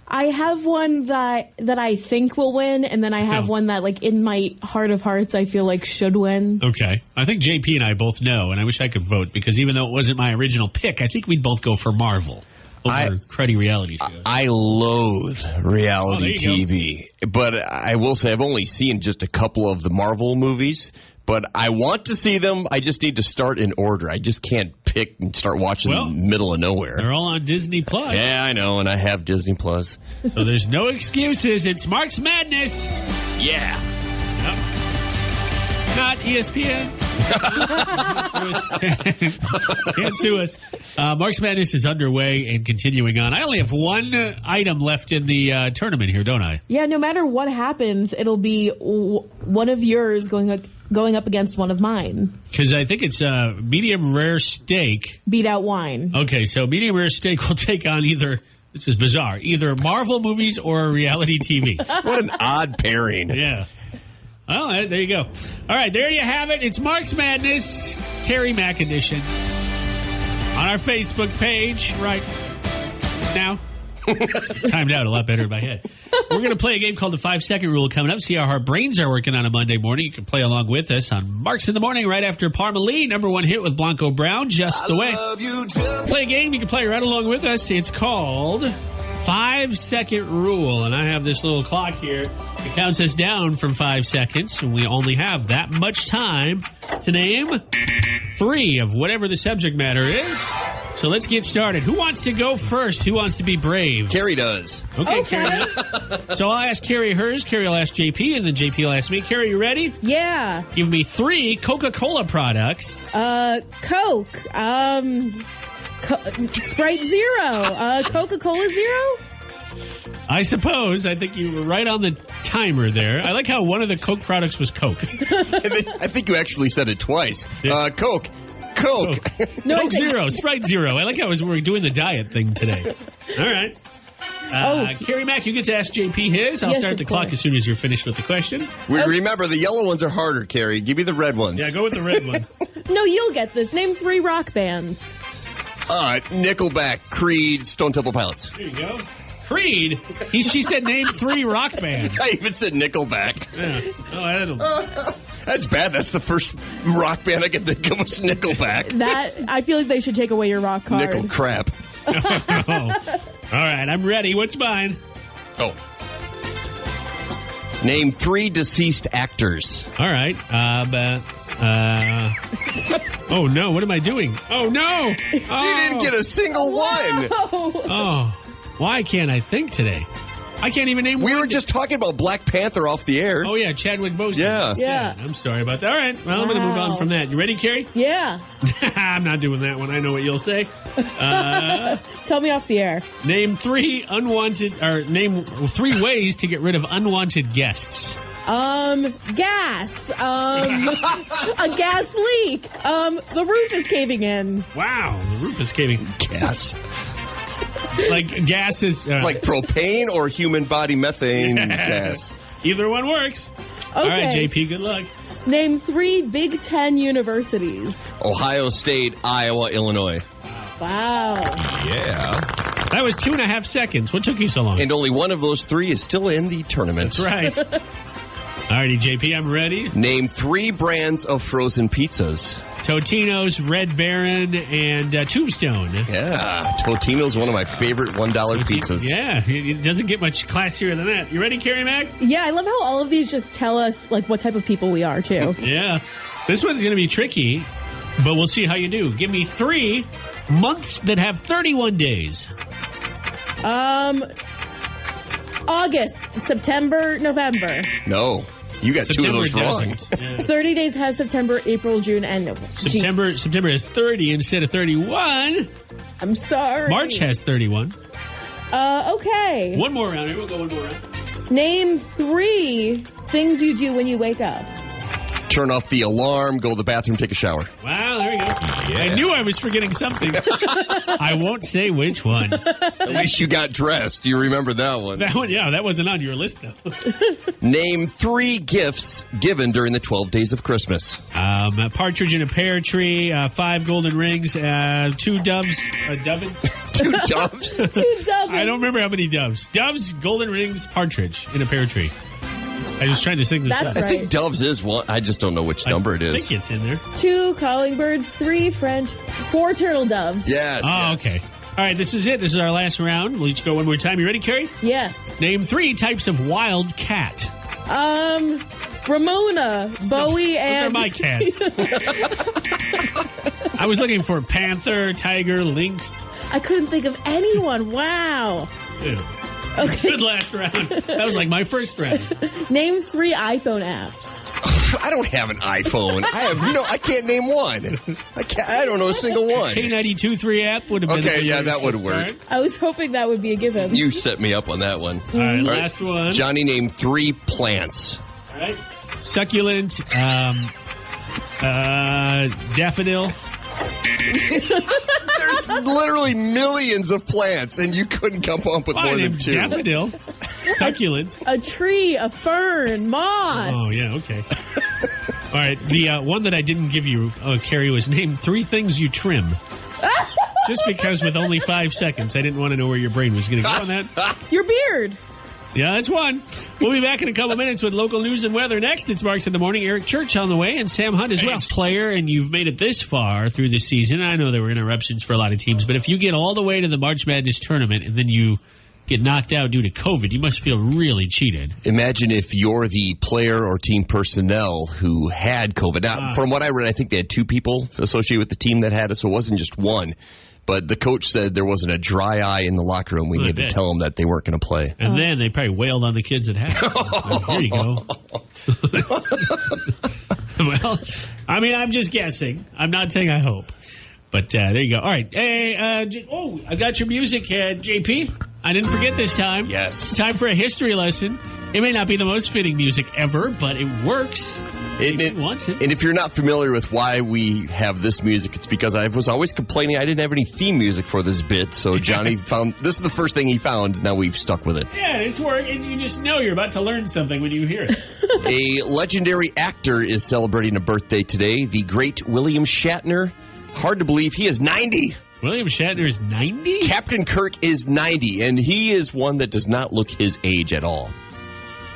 I have one that I think will win, and then I have one that, like, in my heart of hearts, I feel like should win. Okay. I think JP and I both know, and I wish I could vote because even though it wasn't my original pick, I think we'd both go for Marvel over cruddy reality shows. I loathe reality there you TV, but I will say I've only seen just a couple of the Marvel movies, but I want to see them. I just need to start in order. I just can't pick and start watching in the middle of nowhere. They're all on Disney Plus. Yeah, I know, and I have Disney Plus. So there's no excuses. It's Mark's Madness. Yeah. Not ESPN. Can't sue us. Marks Madness is underway and continuing on. I only have one item left in the tournament here, don't I? Yeah, no matter what happens, it'll be one of yours going up against one of mine. Because I think it's medium rare steak. Beat out wine. Okay, so medium rare steak will take on either, this is bizarre, either Marvel movies or reality TV. What an odd pairing. Yeah. Well, there you go. All right, there you have it. It's Marks Madness, Carrie Mack edition. On our Facebook page right now. Timed out a lot better in my head. We're going to play a game called the 5-second rule coming up. See how our brains are working on a Monday morning. You can play along with us on Marks in the Morning right after Parmalee, number one hit with Blanco Brown, Just the Way. Play a game. You can play right along with us. It's called 5-second rule. And I have this little clock here. It counts us down from 5 seconds. And we only have that much time to name 3 of whatever the subject matter is. So let's get started. Who wants to go first? Who wants to be brave? Carrie does. Okay. Carrie. So I'll ask Carrie hers. Carrie will ask JP, and then JP will ask me. Carrie, you ready? Yeah. Give me 3 Coca-Cola products. Coke. Sprite Zero. Coca-Cola Zero? I suppose. I think you were right on the timer there. I like how one of the Coke products was Coke. I think you actually said it twice. Yeah. Coke. No, Coke Zero. Sprite Zero. I like how we're doing the diet thing today. All right. Carrie Mack, you get to ask JP his. I'll start the clock as soon as you're finished with the question. Remember, the yellow ones are harder, Carrie. Give me the red ones. Yeah, go with the red one. No, you'll get this. Name 3 rock bands. Nickelback, Creed, Stone Temple Pilots. There you go. Creed? She said name 3 rock bands. I even said Nickelback. Yeah. Oh, I don't know. That's bad. That's the first rock band I can think of was Nickelback. I feel like they should take away your rock card. Nickel crap. All right, I'm ready. What's mine? Oh. Name 3 deceased actors. All right. Oh, no. What am I doing? Oh, no. You didn't get a single one. Oh. Why can't I think today? I can't even name one. We were just talking about Black Panther off the air. Oh, yeah, Chadwick Boseman. Yeah. I'm sorry about that. All right, well, I'm going to move on from that. You ready, Carrie? Yeah. I'm not doing that one. I know what you'll say. Tell me off the air. Name 3 name 3 ways to get rid of unwanted guests. Gas. A gas leak. The roof is caving in. Wow, the roof is caving. Gas. Like gas is... like propane or human body methane gas? Either one works. Okay. All right, JP, good luck. Name 3 Big Ten universities. Ohio State, Iowa, Illinois. Wow. Yeah. That was 2.5 seconds. What took you so long? And only one of those 3 is still in the tournament. That's right. All righty, JP, I'm ready. Name 3 brands of frozen pizzas. Totino's, Red Baron, and Tombstone. Yeah, Totino's one of my favorite $1 pizzas. Yeah, it doesn't get much classier than that. You ready, Carrie Mack? Yeah, I love how all of these just tell us like what type of people we are, too. Yeah. This one's going to be tricky, but we'll see how you do. Give me 3 months that have 31 days. August, September, November. No. You got September 2 of those wrong. Yeah. 30 days has September, April, June, and November. September has 30 instead of 31. I'm sorry. March has 31. Okay. One more round. Here, we'll go one more round. Name 3 things you do when you wake up. Turn off the alarm, go to the bathroom, take a shower. Wow, there we go. Yeah. I knew I was forgetting something. I won't say which one. At least you got dressed. You remember that one. That one, yeah, that wasn't on your list, though. Name 3 gifts given during the 12 days of Christmas. A partridge in a pear tree, 5 golden rings, 2 doves, a dovin. 2 doves? 2 doves. I don't remember how many doves. Doves, golden rings, partridge in a pear tree. I was trying to sing this That's up. right. I think doves is one. I just don't know which number it is. I think it's in there. 2 calling birds, 3 French, 4 turtle doves. Yes. Oh, yes. okay. All right, this is it. This is our last round. We'll each go one more time. You ready, Carrie? Yes. Name 3 types of wild cat. Ramona, Bowie, and... Those are my cats. I was looking for panther, tiger, lynx. I couldn't think of anyone. Wow. Yeah. Okay. Good last round. That was like my first round. Name 3 iPhone apps. I don't have an iPhone. I can't name one. I don't know a single one. K92.3 app would have been okay. Yeah, that would work. I was hoping that would be a given. You set me up on that one. All right, last one. Johnny named 3 plants. All right, succulent, daffodil. There's literally millions of plants, and you couldn't come up with more than 2. Daffodil, succulent, a tree, a fern, moss. Oh yeah, okay. All right, the one that I didn't give you, Carrie, was name 3 things you trim. Just because with only 5 seconds, I didn't want to know where your brain was going to go on that. Your beard. Yeah, that's one. We'll be back in a couple minutes with local news and weather. Next, it's Marks in the Morning. Eric Church on the way, and Sam Hunt as well. Player, and you've made it this far through the season. I know there were interruptions for a lot of teams, but if you get all the way to the March Madness tournament and then you get knocked out due to COVID, you must feel really cheated. Imagine if you're the player or team personnel who had COVID. Now, from what I read, I think they had 2 people associated with the team that had it, so it wasn't just one. But the coach said there wasn't a dry eye in the locker room. We needed to tell them that they weren't going to play. And then they probably wailed on the kids that had it. Here you go. Well, I mean, I'm just guessing. I'm not saying I hope. But there you go. All right. Hey, I got your music, JP. I didn't forget this time. Yes. Time for a history lesson. It may not be the most fitting music ever, but it works. It wants it. And if you're not familiar with why we have this music, it's because I was always complaining I didn't have any theme music for this bit. So Johnny found this is the first thing he found. Now we've stuck with it. Yeah, it's working. You just know you're about to learn something when you hear it. A legendary actor is celebrating a birthday today. The great William Shatner. Hard to believe he is 90. William Shatner is 90? Captain Kirk is 90, and he is one that does not look his age at all.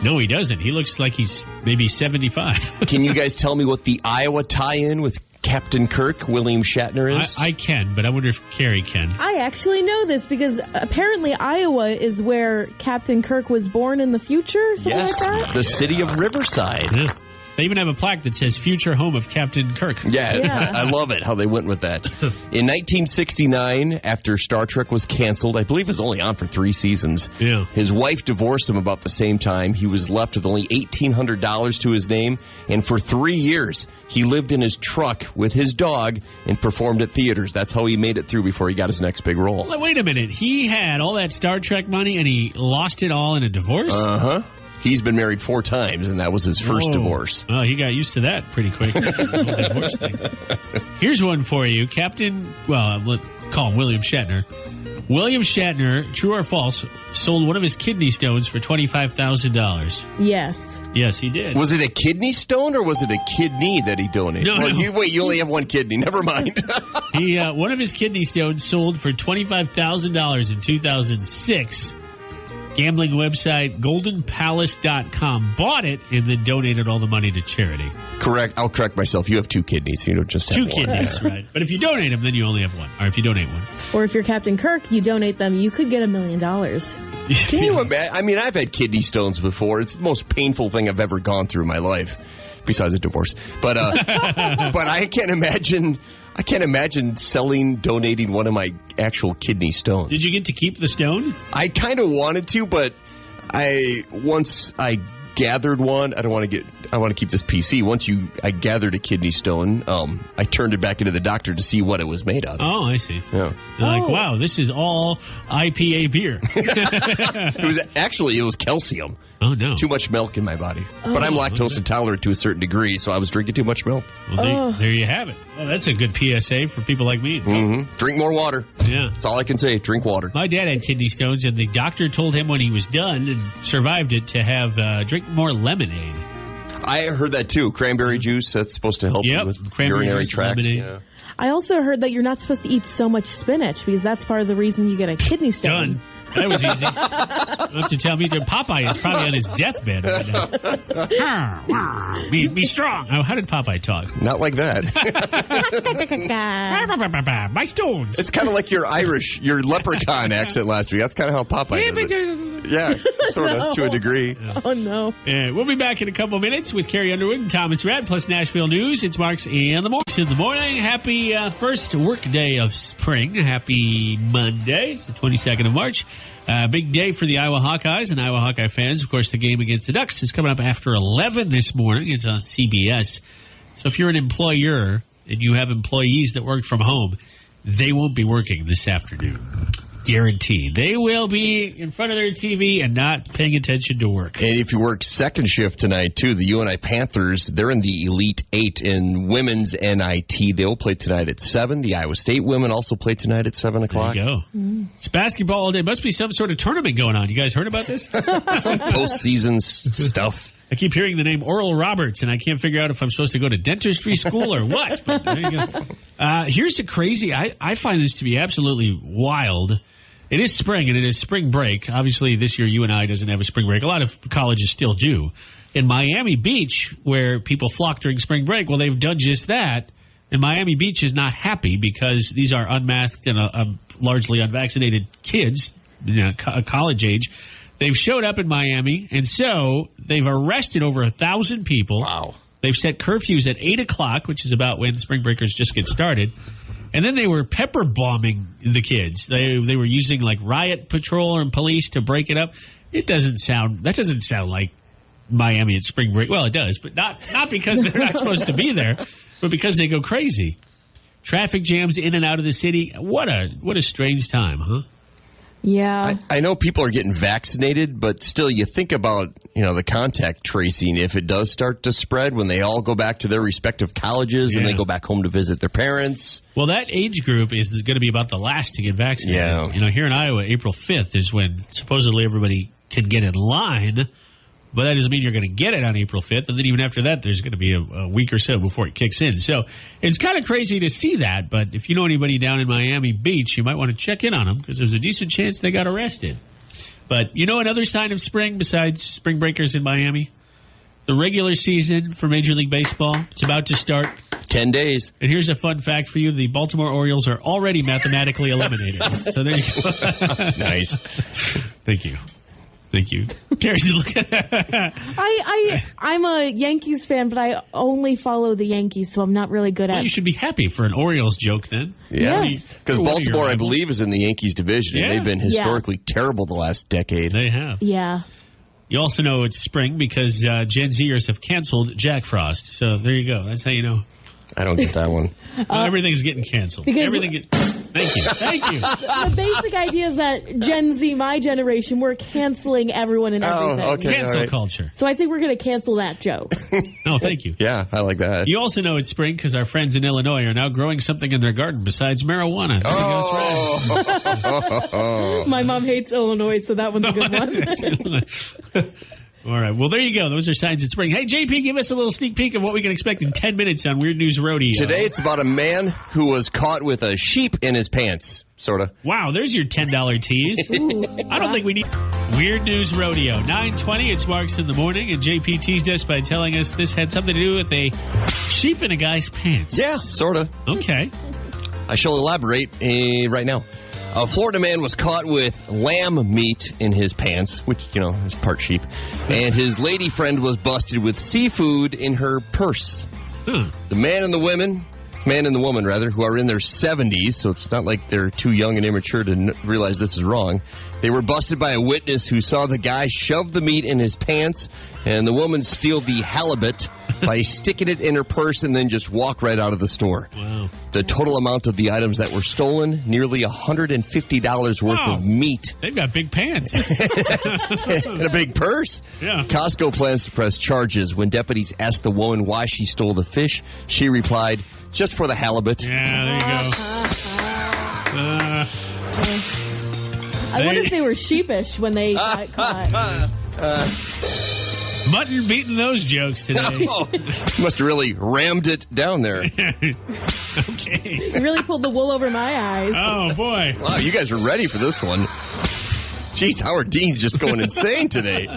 No, he doesn't. He looks like he's maybe 75. Can you guys tell me what the Iowa tie-in with Captain Kirk, William Shatner, is? I can, but I wonder if Carrie can. I actually know this because apparently Iowa is where Captain Kirk was born in the future, something like that? The city of Riverside. Yeah. They even have a plaque that says future home of Captain Kirk. Yeah. I love it how they went with that. In 1969, after Star Trek was canceled, I believe it was only on for 3 seasons. Yeah. His wife divorced him about the same time. He was left with only $1,800 to his name. And for 3 years, he lived in his truck with his dog and performed at theaters. That's how he made it through before he got his next big role. Wait a minute. He had all that Star Trek money and he lost it all in a divorce? Uh-huh. He's been married 4 times, and that was his first divorce. Oh, he got used to that pretty quick. Divorce thing. Here's one for you. Let's call him William Shatner. William Shatner, true or false, sold one of his kidney stones for $25,000. Yes. Yes, he did. Was it a kidney stone, or was it a kidney that he donated? No. You only have 1 kidney. Never mind. One of his kidney stones sold for $25,000 in 2006. Gambling website goldenpalace.com bought it and then donated all the money to charity. Correct. I'll correct myself. You have 2 kidneys. You don't just have 2 kidneys, right. But if you donate them, then you only have 1. Or if you donate 1. Or if you're Captain Kirk, you donate them, you could get $1 million. Can you imagine? I mean, I've had kidney stones before. It's the most painful thing I've ever gone through in my life, besides a divorce. But but I can't imagine donating one of my actual kidney stones. Did you get to keep the stone? I kind of wanted to, but once I gathered one, I want to keep this PC. Once I gathered a kidney stone, I turned it back into the doctor to see what it was made of. Oh, I see. Yeah. Like, wow, this is all IPA beer. It was calcium. Oh, no. Too much milk in my body. But I'm lactose intolerant to a certain degree, so I was drinking too much milk. Well, there you have it. Oh, that's a good PSA for people like me. Mm-hmm. Drink more water. Yeah. That's all I can say. Drink water. My dad had kidney stones, and the doctor told him when he was done and survived it to have drink more lemonade. I heard that, too. Cranberry juice, that's supposed to help you with urinary tract. Yeah. I also heard that you're not supposed to eat so much spinach because that's part of the reason you get a kidney stone. Done. That was easy. You don't have to tell me that Popeye is probably on his deathbed right now. Be strong. Oh, how did Popeye talk? Not like that. My stones. It's kind of like your leprechaun accent last week. That's kind of how Popeye does it. Yeah, sort of, to a degree. Oh, no. We'll be back in a couple minutes with Carrie Underwood and Thomas Redd, plus Nashville News. It's Marks and the Morks in the morning. Happy first work day of spring. Happy Monday. It's the 22nd of March. Big day for the Iowa Hawkeyes and Iowa Hawkeye fans. Of course, the game against the Ducks is coming up after 11 this morning. It's on CBS. So if you're an employer and you have employees that work from home, they won't be working this afternoon. Guaranteed. They will be in front of their TV and not paying attention to work. And if you work second shift tonight, too, the UNI Panthers, they're in the Elite Eight in women's NIT. They'll play tonight at 7. The Iowa State women also play tonight at 7 o'clock. There you go. It's basketball all day. Must be some sort of tournament going on. You guys heard about this? Some postseason stuff. I keep hearing the name Oral Roberts, and I can't figure out if I'm supposed to go to dentistry school or what. But there you go. Here's the crazy. I find this to be absolutely wild. It is spring, and it is spring break. Obviously, this year UNI doesn't have a spring break. A lot of colleges still do. In Miami Beach, where people flock during spring break, well, they've done just that. And Miami Beach is not happy because these are unmasked and largely unvaccinated kids, college age. They've showed up in Miami, and so they've arrested over 1,000 people. Wow. They've set curfews at 8 o'clock, which is about when spring breakers just get started. And then they were pepper bombing the kids. They were using like riot patrol and police to break it up. That doesn't sound like Miami at spring break. Well, it does, but not because they're not supposed to be there, but because they go crazy. Traffic jams in and out of the city. What a strange time, huh? Yeah. I know people are getting vaccinated, but still you think about, the contact tracing. If it does start to spread when they all go back to their respective colleges and they go back home to visit their parents. Well, that age group is going to be about the last to get vaccinated. Yeah. Here in Iowa, April 5th is when supposedly everybody can get in line. But that doesn't mean you're going to get it on April 5th. And then even after that, there's going to be a week or so before it kicks in. So it's kind of crazy to see that. But if you know anybody down in Miami Beach, you might want to check in on them because there's a decent chance they got arrested. But another sign of spring besides spring breakers in Miami? The regular season for Major League Baseball. It's about to start. 10 days. And here's a fun fact for you. The Baltimore Orioles are already mathematically eliminated. So there you go. Nice. Thank you. Carrie's looking. I'm a Yankees fan, but I only follow the Yankees, so I'm not really good Well, at. you should be happy for an Orioles joke then. Yeah. Yes. Because Baltimore, I believe, is in the Yankees division. Yeah. And they've been historically terrible the last decade. They have. Yeah. You also know it's spring because Gen Zers have canceled Jack Frost. So there you go. That's how you know. I don't get that one. Everything's getting canceled. Because- Thank you. The basic idea is that Gen Z, my generation, we're canceling everyone and everything. Okay. Cancel all right. culture. So I think we're going to cancel that joke. No, thank you. Yeah, I like that. You also know it's spring because our friends in Illinois are now growing something in their garden besides marijuana. My mom hates Illinois, so that one's a good one. All right. Well, there you go. Those are signs of spring. Hey, JP, give us a little sneak peek of what we can expect in 10 minutes on Weird News Rodeo. Today it's about a man who was caught with a sheep in his pants, sort of. Wow, there's your $10 tease. I don't think we need Weird News Rodeo. 9:20, it's Marks in the morning, and JP teased us by telling us this had something to do with a sheep in a guy's pants. Yeah, sort of. Okay. I shall elaborate right now. A Florida man was caught with lamb meat in his pants, which, is part sheep, and his lady friend was busted with seafood in her purse. The man and the woman, who are in their 70s, so it's not like they're too young and immature to realize this is wrong. They were busted by a witness who saw the guy shove the meat in his pants and the woman steal the halibut by sticking it in her purse and then just walk right out of the store. Wow. The total amount of the items that were stolen, nearly $150 worth of meat. They've got big pants. And a big purse. Yeah. Costco plans to press charges. When deputies asked the woman why she stole the fish, she replied, just for the halibut. Yeah, there you go. I wonder if they were sheepish when they got caught. Mutton beating those jokes today. Must have really rammed it down there. Okay. You really pulled the wool over my eyes. Oh, boy. Wow, you guys are ready for this one. Jeez, Howard Dean's just going insane today.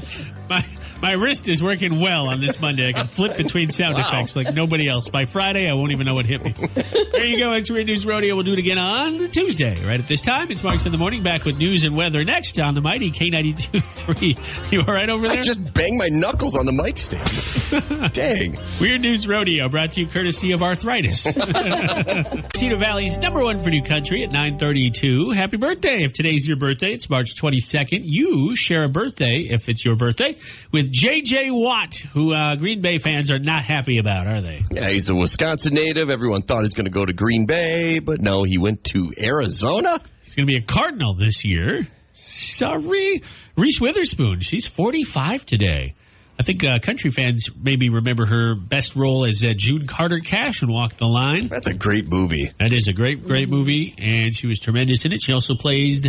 My wrist is working well on this Monday. I can flip between sound effects like nobody else. By Friday, I won't even know what hit me. There you go. It's Weird News Rodeo. We'll do it again on Tuesday, right at this time. It's Marks in the Morning, back with news and weather next on the mighty K92.3. You all right over there? I just banged my knuckles on the mic stand. Dang. Weird News Rodeo, brought to you courtesy of arthritis. Cedar Valley's #1 for new country at 9:32. Happy birthday. If today's your birthday, it's March 22nd. You share a birthday, if it's your birthday, with J.J. Watt, who Green Bay fans are not happy about, are they? Yeah, he's a Wisconsin native. Everyone thought he was going to go to Green Bay, but no, he went to Arizona. He's going to be a Cardinal this year. Sorry. Reese Witherspoon, she's 45 today. I think country fans maybe remember her best role as June Carter Cash in Walk the Line. That's a great movie. That is a great movie, and she was tremendous in it. She also plays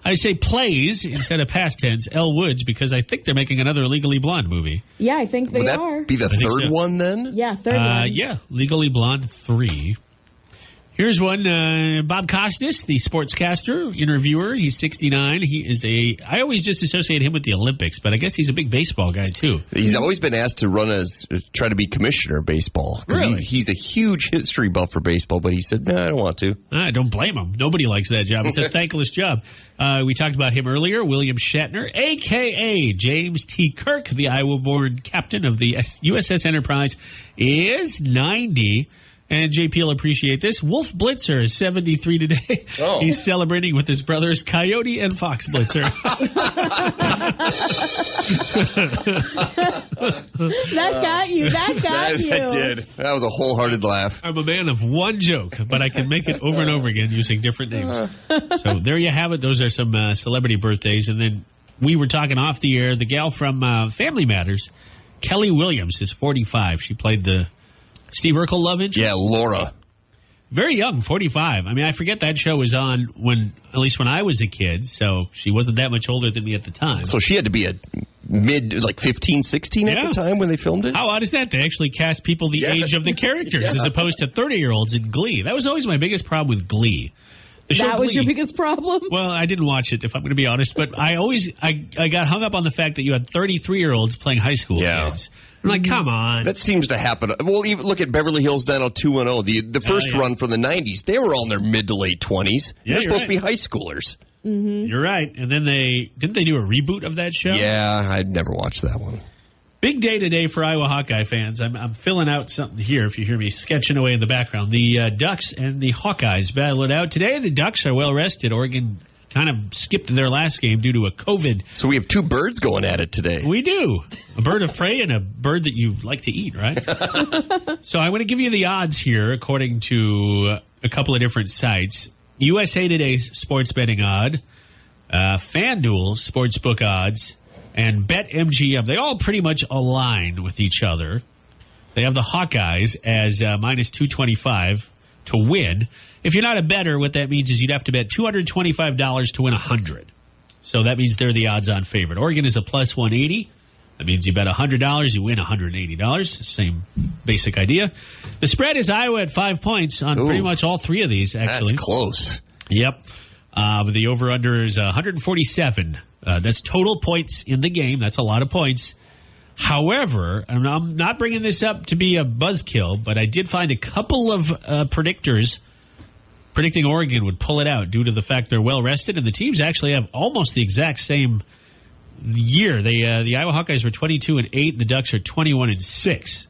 instead of past tense, Elle Woods, because I think they're making another Legally Blonde movie. Yeah, I think they are. Would that be the third one then? Yeah, third one. Yeah, Legally Blonde 3. Here's one, Bob Costas, the sportscaster, interviewer. He's 69. I always just associate him with the Olympics, but I guess he's a big baseball guy, too. He's always been asked to try to be commissioner of baseball. Really? He's a huge history buff for baseball, but he said, no, I don't want to. I don't blame him. Nobody likes that job. It's a thankless job. We talked about him earlier, William Shatner, a.k.a. James T. Kirk, the Iowa-born captain of the USS Enterprise, is 90. And JP will appreciate this. Wolf Blitzer is 73 today. Oh. He's celebrating with his brothers Coyote and Fox Blitzer. That got you. That did. That was a wholehearted laugh. I'm a man of one joke, but I can make it over and over again using different names. So there you have it. Those are some celebrity birthdays. And then we were talking off the air. The gal from Family Matters, Kelly Williams, is 45. She played the Steve Urkel love interest? Yeah, Laura. Very young, 45. I mean, I forget that show was on at least when I was a kid, so she wasn't that much older than me at the time. So she had to be a like 15, 16 at the time when they filmed it? How odd is that? They actually cast people the age of the characters as opposed to 30-year-olds in Glee. That was always my biggest problem with Glee. That was your biggest problem? Well, I didn't watch it, if I'm going to be honest, but I got hung up on the fact that you had 33-year-olds playing high school kids. I'm like, come on. That seems to happen. Well, even look at Beverly Hills 90210. The first run from the 90s, they were all in their mid to late 20s. They're supposed to be high schoolers. Mm-hmm. You're right. And then didn't they do a reboot of that show? Yeah, I'd never watched that one. Big day today for Iowa Hawkeye fans. I'm filling out something here if you hear me sketching away in the background. The Ducks and the Hawkeyes battle it out today. The Ducks are well rested. Oregon kind of skipped their last game due to a COVID. So we have two birds going at it today. We do. A bird of prey and a bird that you like to eat, right? So I'm going to give you the odds here according to a couple of different sites. USA Today's sports betting odd, FanDuel sportsbook odds, and BetMGM. They all pretty much align with each other. They have the Hawkeyes as minus 225 to win. If you're not a bettor, what that means is you'd have to bet $225 to win $100. So that means they're the odds-on favorite. Oregon is a plus 180. That means you bet $100, you win $180. Same basic idea. The spread is Iowa at 5 points on pretty much all three of these, actually. That's close. Yep. But the over-under is 147. That's total points in the game. That's a lot of points. However, and I'm not bringing this up to be a buzzkill, but I did find a couple of predictors predicting Oregon would pull it out due to the fact they're well rested, and the teams actually have almost the exact same year. The Iowa Hawkeyes were 22-8, the Ducks are 21-6.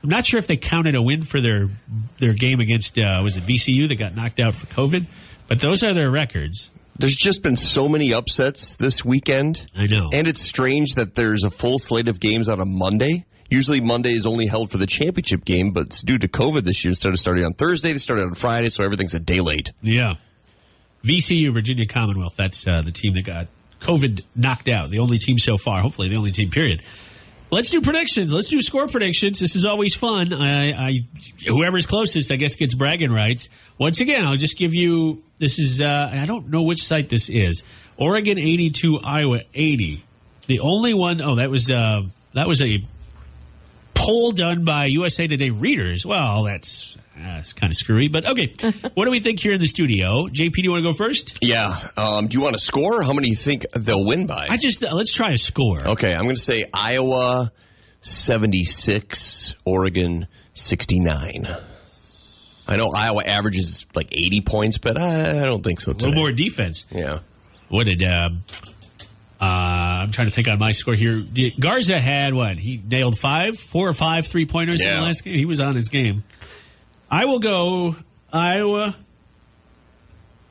I'm not sure if they counted a win for their game against was it VCU that got knocked out for COVID, but those are their records. There's just been so many upsets this weekend. I know. And it's strange that there's a full slate of games on a Monday. Usually Monday is only held for the championship game, but it's due to COVID this year. Instead of starting on Thursday, they started on Friday, so everything's a day late. Yeah. VCU, Virginia Commonwealth, that's the team that got COVID knocked out. The only team so far. Hopefully the only team, period. Let's do predictions. Let's do score predictions. This is always fun. Whoever's closest, I guess, gets bragging rights. Once again, I'll just give you, this is, I don't know which site this is. Oregon 82, Iowa 80. The only one, that was a poll done by USA Today readers. Well, that's kind of screwy, but okay. What do we think here in the studio? JP, do you want to go first? Yeah. Do you want a score? How many do you think they'll win by? Let's try a score. Okay, I'm going to say Iowa 76, Oregon 69. I know Iowa averages like 80 points, but I don't think so today. A little more defense. Yeah. What did I'm trying to think on my score here. Garza had what? He nailed 4 or 5 3-pointers in the last game. He was on his game. I will go Iowa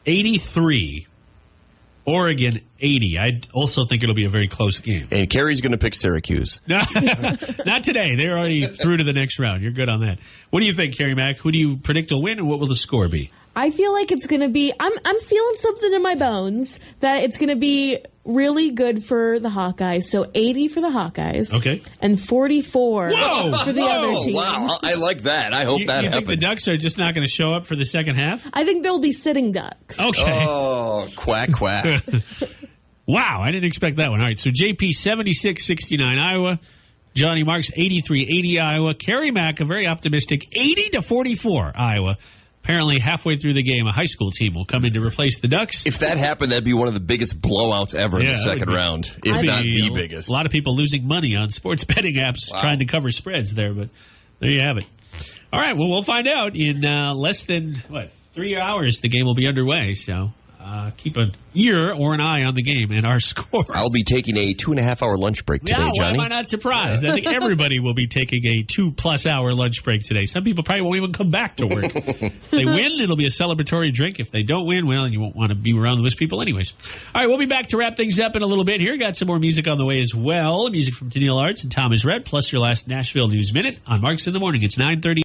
83, Oregon 80. I also think it'll be a very close game. And Kerry's going to pick Syracuse. Not today. They're already through to the next round. You're good on that. What do you think, Kerry Mack? Who do you predict will win, and what will the score be? I feel like it's going to be, I'm feeling something in my bones that it's going to be really good for the Hawkeyes. So 80 for the Hawkeyes. Okay. And 44 for the other team. Wow, I like that. I hope that you happens. think the Ducks are just not going to show up for the second half? I think they'll be sitting Ducks. Okay. Oh, quack, quack. Wow, I didn't expect that one. All right, so JP 76-69 Iowa. Johnny Marks 83-80 Iowa. Kerry Mack, a very optimistic 80-44 Iowa. Apparently, halfway through the game, a high school team will come in to replace the Ducks. If that happened, that'd be one of the biggest blowouts ever in the second round, if not the biggest. A lot of people losing money on sports betting apps trying to cover spreads there, but there you have it. All right, well, we'll find out in less than, 3 hours the game will be underway, so keep an ear or an eye on the game and our scores. I'll be taking a 2.5-hour lunch break today, Johnny. Why am I not surprised? I think everybody will be taking a 2+ hour lunch break today. Some people probably won't even come back to work. If they win, it'll be a celebratory drink. If they don't win, well, you won't want to be around those people anyways. All right, we'll be back to wrap things up in a little bit here. Got some more music on the way as well. Music from Tennille Arts and Thomas Rhett, plus your last Nashville News Minute on Marks in the Morning. It's 9:30.